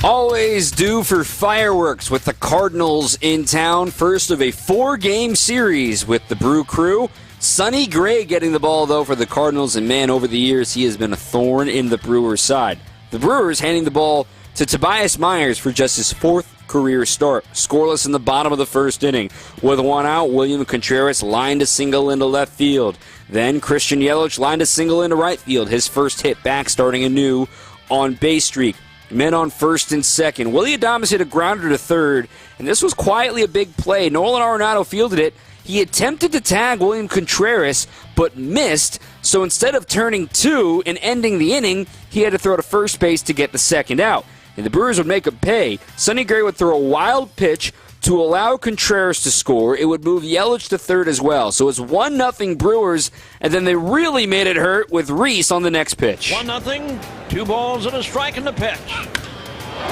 A: Always due for fireworks with the Cardinals in town. First of a 4-game series with the Brew Crew. Sonny Gray getting the ball, though, for the Cardinals. And, man, over the years, he has been a thorn in the Brewers' side. The Brewers handing the ball to Tobias Myers for just his 4th career start. Scoreless in the bottom of the first inning. With one out, William Contreras lined a single into left field. Then Christian Yelich lined a single into right field. His first hit back, starting anew on base streak. Men on first and second. Willie Adames hit a grounder to third, and this was quietly a big play. Nolan Arenado fielded it. He attempted to tag William Contreras, but missed, so instead of turning 2 and ending the inning, he had to throw to first base to get the second out. And the Brewers would make him pay. Sonny Gray would throw a wild pitch to allow Contreras to score. It would move Yelich to third as well. So it's 1-0 Brewers, and then they really made it hurt with Reese on the next pitch.
Y: 1-0, 2 balls and a strike in the pitch.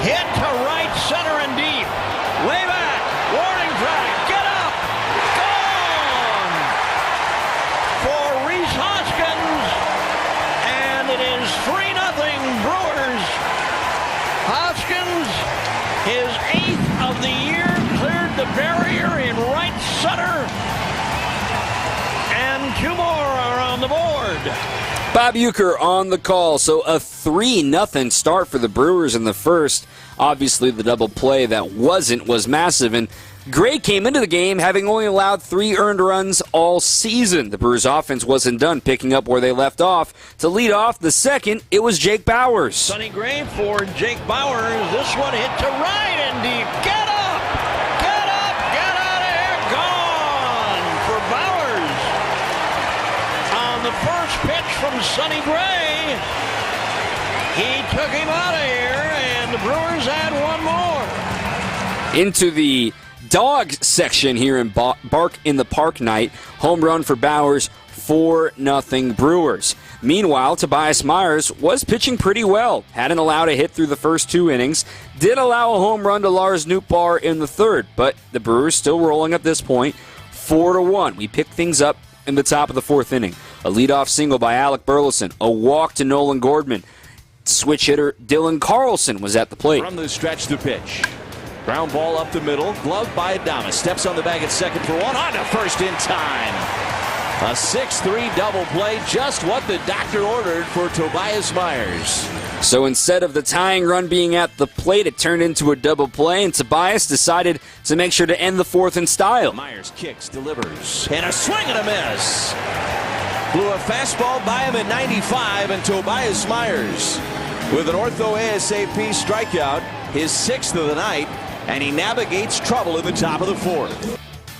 Y: Hit to right center and deep. Way back. Warning track. Get up. Gone for Reese Hoskins. And it is 3-0 Brewers.
A: Bob Uecker on the call. So a 3-0 start for the Brewers in the first. Obviously, the double play that was massive. And Gray came into the game having only allowed 3 earned runs all season. The Brewers' offense wasn't done, picking up where they left off. To lead off the second, it was Jake Bauers.
Y: Sonny Gray for Jake Bauers. This one hit to right and deep. Get up! Get up! Get out of here! Gone for Bauers. On the first pitch from Sonny Gray, he took him out of here, and the Brewers had one more.
A: Into the dog section here in Bark in the Park night. Home run for Bauers, 4-0 Brewers. Meanwhile, Tobias Myers was pitching pretty well. Hadn't allowed a hit through the first 2 innings. Did allow a home run to Lars Nootbaar in the third, but the Brewers still rolling at this point, 4-1. We pick things up in the top of the 4th inning. A leadoff single by Alec Burleson. A walk to Nolan Gordman. Switch hitter Dylan Carlson was at the plate.
B: From the stretch, the pitch. Ground ball up the middle, gloved by Adames. Steps on the bag at second for one, on to first in time. A 6-3 double play, just what the doctor ordered for Tobias Myers.
A: So instead of the tying run being at the plate, it turned into a double play, and Tobias decided to make sure to end the 4th in style.
B: Myers kicks, delivers, and a swing and a miss. Blew a fastball by him at 95, and Tobias Myers with an ortho ASAP strikeout, his 6th of the night, and he navigates trouble in the top of the 4th.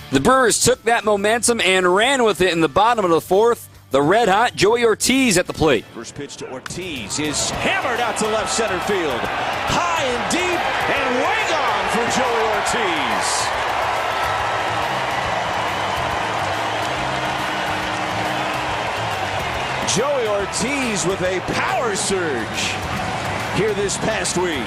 A: The Brewers took that momentum and ran with it in the bottom of the 4th. The red-hot Joey Ortiz at the plate.
B: First pitch to Ortiz is hammered out to left center field. High and deep and way gone for Joey Ortiz. Joey Ortiz with a power surge here this past week.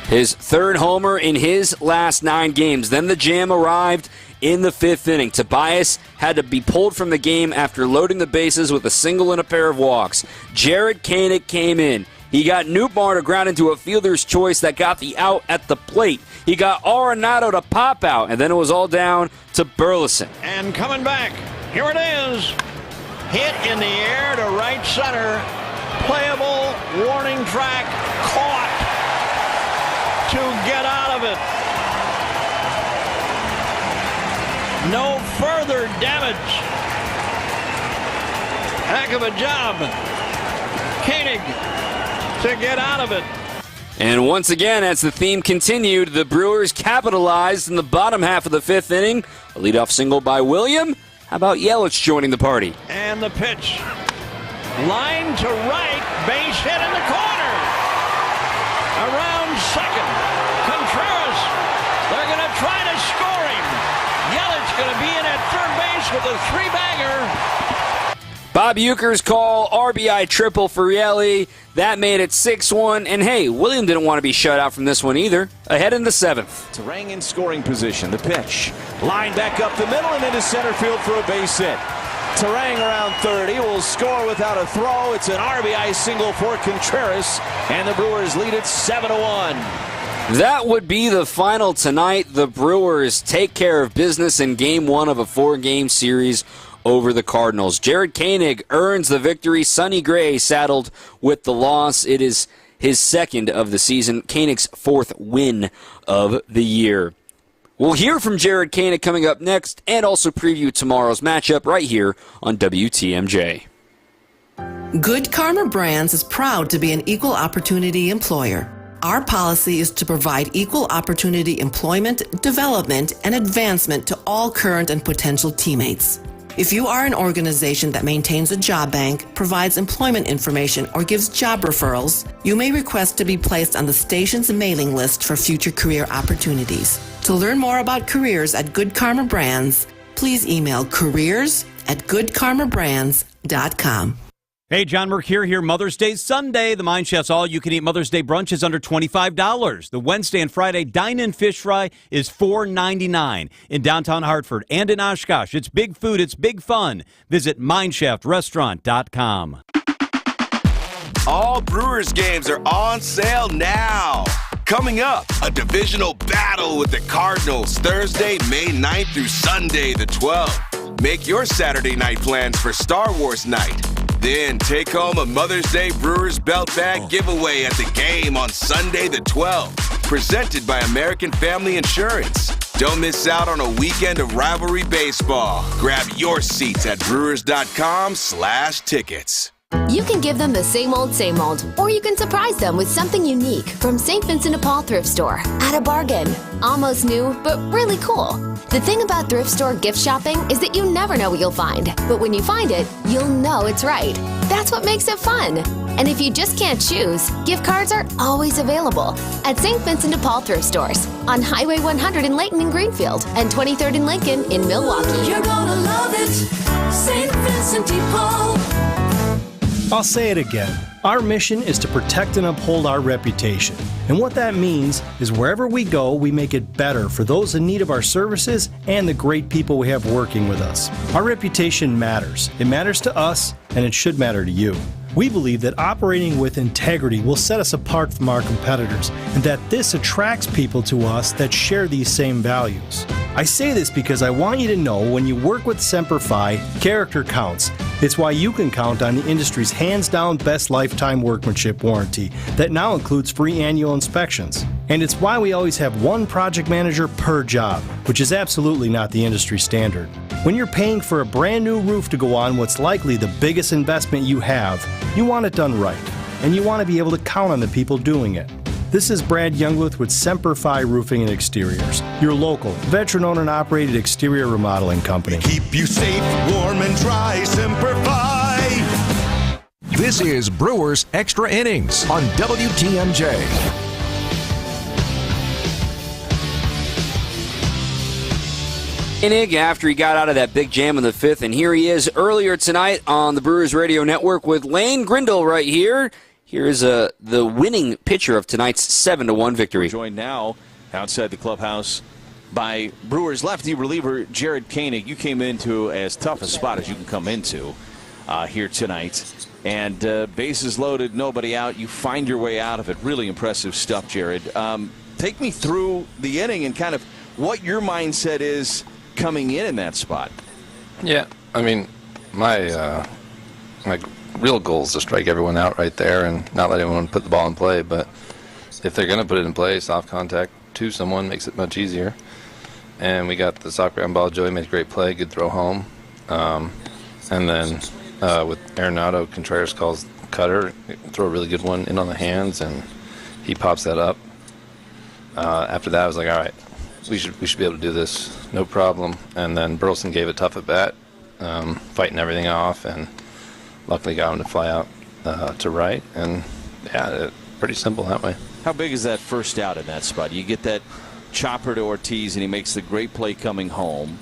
A: His 3rd homer in his last 9 games. Then the jam arrived in the 5th inning. Tobias had to be pulled from the game after loading the bases with a single and a pair of walks. Jared Koenig came in. He got Nootbaar to ground into a fielder's choice that got the out at the plate. He got Arenado to pop out, and then it was all down to Burleson.
Y: And coming back, here it is. Hit in the air to right center. Playable, warning track, caught. To get out of it. No further damage. Heck of a job. Koenig to get out of it.
A: And once again, as the theme continued, the Brewers capitalized in the bottom half of the 5th inning. A leadoff single by William. How about Yelich joining the party?
Y: And the pitch. Line to right. Base hit in the corner. Around second. Contreras. They're going to try to score him. Yelich going to be in at third base with a 3-bagger.
A: Bob Uecker's call, RBI triple for Yelly. That made it 6-1. And hey, William didn't want to be shut out from this one either. Ahead in the 7th.
B: Turang in scoring position. The pitch. Line back up the middle and into center field for a base hit. Turang around third. He will score without a throw. It's an RBI single for Contreras, and the Brewers lead it 7-1.
A: That would be the final tonight. The Brewers take care of business in Game 1 of a 4-game series over the Cardinals. Jared Koenig earns the victory. Sonny Gray saddled with the loss. It is his 2nd of the season, Koenig's 4th win of the year. We'll hear from Jared Koenig coming up next and also preview tomorrow's matchup right here on WTMJ.
F: Good Karma Brands is proud to be an equal opportunity employer. Our policy is to provide equal opportunity employment, development, and advancement to all current and potential teammates. If you are an organization that maintains a job bank, provides employment information, or gives job referrals, you may request to be placed on the station's mailing list for future career opportunities. To learn more about careers at Good Karma Brands, please email careers@goodkarmabrands.com.
C: Hey, John Mercure here. Mother's Day Sunday. The Mind Chef's all-you-can-eat Mother's Day brunch is under $25. The Wednesday and Friday dine-in fish fry is $4.99 in downtown Hartford and in Oshkosh. It's big food. It's big fun. Visit MindChefRestaurant.com.
L: All Brewers games are on sale now. Coming up, a divisional battle with the Cardinals Thursday, May 9th through Sunday the 12th. Make your Saturday night plans for Star Wars night. Then take home a Mother's Day Brewers belt bag giveaway at the game on Sunday the 12th. Presented by American Family Insurance. Don't miss out on a weekend of rivalry baseball. Grab your seats at brewers.com/tickets.
G: You can give them the same old, or you can surprise them with something unique from St. Vincent de Paul Thrift Store at a bargain. Almost new, but really cool. The thing about thrift store gift shopping is that you never know what you'll find. But when you find it, you'll know it's right. That's what makes it fun. And if you just can't choose, gift cards are always available at St. Vincent de Paul Thrift Stores on Highway 100 in Layton and Greenfield and 23rd and Lincoln in Milwaukee.
I: You're gonna love it, St. Vincent de Paul.
J: I'll say it again. Our mission is to protect and uphold our reputation. And what that means is wherever we go, we make it better for those in need of our services and the great people we have working with us. Our reputation matters. It matters to us, and it should matter to you. We believe that operating with integrity will set us apart from our competitors, and that this attracts people to us that share these same values. I say this because I want you to know when you work with Semper Fi, character counts. It's why you can count on the industry's hands-down best lifetime workmanship warranty that now includes free annual inspections. And it's why we always have one project manager per job, which is absolutely not the industry standard. When you're paying for a brand new roof to go on what's likely the biggest investment you have, you want it done right, and you want to be able to count on the people doing it. This is Brad Younglith with Semper Fi Roofing and Exteriors, your local, veteran-owned and operated exterior remodeling company.
K: Keep you safe, warm, and dry, Semper Fi.
E: This is Brewers Extra Innings on WTMJ.
A: Inning after he got out of that big jam in the fifth, and here he is earlier tonight on the Brewers Radio Network with Lane Grindle right here. Here's the winning pitcher of tonight's 7-1 victory.
B: Joined now outside the clubhouse by Brewers lefty reliever Jared Koenig. You came into as tough a spot as you can come into here tonight. And bases loaded, nobody out. You find your way out of it. Really impressive stuff, Jared. Take me through the inning and kind of what your mindset is coming in that spot.
M: Yeah, I mean, my real goal is to strike everyone out right there and not let anyone put the ball in play. But if they're going to put it in play, soft contact to someone makes it much easier. And we got the soft ground ball. Joey made a great play, good throw home. And then with Arenado, Contreras calls cutter, throw a really good one in on the hands, and he pops that up. After that, I was like, all right, we should be able to do this, no problem. And then Burleson gave a tough at bat, fighting everything off, and luckily got him to fly out to right. And yeah, pretty simple that way.
B: How big is that first out in that spot? You get that chopper to Ortiz, and he makes the great play coming home.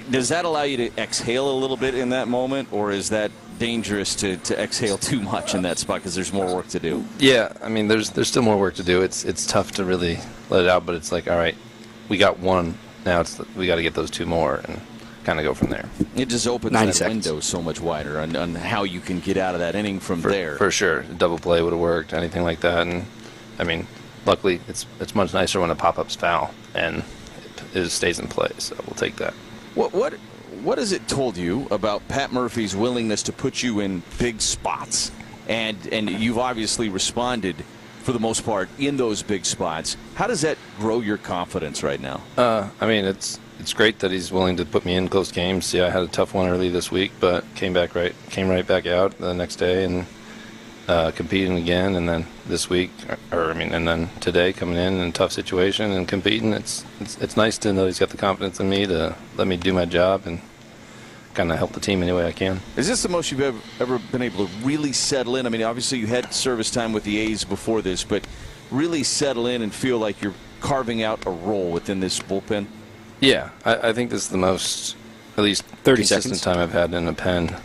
B: Does that allow you to exhale a little bit in that moment, or is that dangerous to exhale too much in that spot because there's more work to do?
M: Yeah, I mean, there's still more work to do. It's tough to really let it out, but it's like, all right, we got one. Now we got to get those two more and kind of go from there.
B: It just opens that window so much wider on how you can get out of that inning from there.
M: For sure. A double play would have worked, anything like that. And, I mean, luckily it's much nicer when a pop-up's foul and it stays in play, so we'll take that.
B: What has it told you about Pat Murphy's willingness to put you in big spots? And you've obviously responded for the most part in those big spots. How does that grow your confidence right now?
M: I mean, it's great that he's willing to put me in close games. Yeah, I had a tough one early this week, but came right back out the next day and competing again. And then this week, and then today coming in a tough situation and competing. It's nice to know he's got the confidence in me to let me do my job and kind of help the team any way I can.
B: Is this the most you've ever been able to really settle in? I mean, obviously you had service time with the A's before this, but really settle in and feel like you're carving out a role within this bullpen?
M: Yeah, I think this is the most, at least
A: 30
M: consistent
A: seconds.
M: time I've had in a pen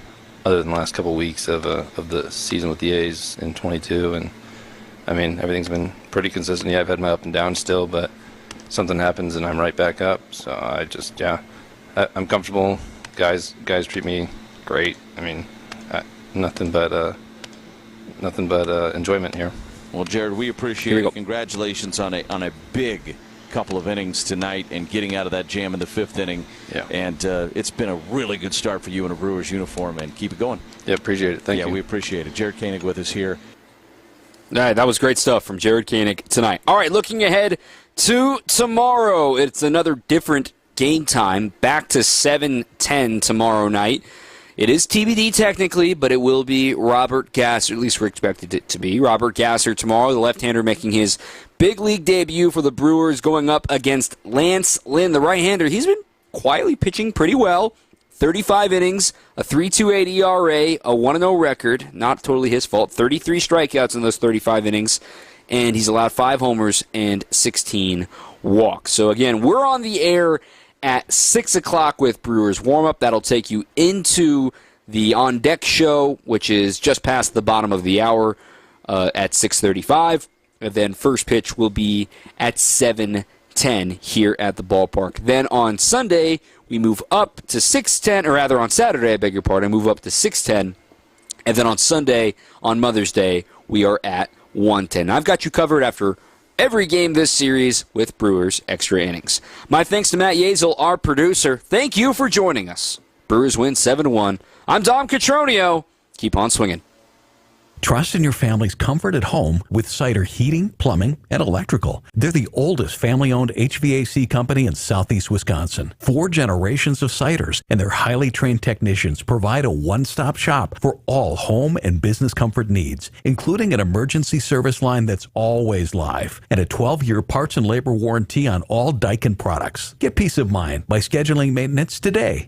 M: other than the last couple of weeks of the season with the A's in 22. And, I mean, everything's been pretty consistent. Yeah, I've had my up and down still, but something happens and I'm right back up. So I'm comfortable. Guys treat me great. I mean, nothing but enjoyment here.
B: Well, Jared, we appreciate it. Congratulations on a big couple of innings tonight and getting out of that jam in the 5th inning.
M: Yeah.
B: And it's been a really good start for you in a Brewers uniform, and keep it going.
M: Yeah, appreciate it. Thank you.
B: Yeah, we appreciate it. Jared Koenig with us here.
A: All right, that was great stuff from Jared Koenig tonight. All right, looking ahead to tomorrow, it's another different game time, back to 7:10 tomorrow night. It is TBD technically, but it will be Robert Gasser, at least we're expected it to be. Robert Gasser tomorrow, the left-hander making his big league debut for the Brewers, going up against Lance Lynn, the right-hander. He's been quietly pitching pretty well. 35 innings, a 3.28 ERA, a 1-0 record. Not totally his fault. 33 strikeouts in those 35 innings, and he's allowed 5 homers and 16 walks. So again, we're on the air at 6 o'clock with Brewers warm-up. That'll take you into the On Deck show, which is just past the bottom of the hour at 6:35. And then first pitch will be at 7:10 here at the ballpark. Then on Sunday, we move up to 6:10, or rather on Saturday, I beg your pardon, move up to 6:10. And then on Sunday, on Mother's Day, we are at 1:10. I've got you covered after every game this series with Brewers Extra Innings. My thanks to Matt Yazel, our producer. Thank you for joining us. Brewers win 7-1. I'm Dom Catronio. Keep on swinging.
E: Trust in your family's comfort at home with Cider Heating, Plumbing, and Electrical. They're the oldest family-owned HVAC company in southeast Wisconsin. 4 generations of Ciders, and their highly trained technicians provide a one-stop shop for all home and business comfort needs, including an emergency service line that's always live and a 12-year parts and labor warranty on all Daikin products. Get peace of mind by scheduling maintenance today.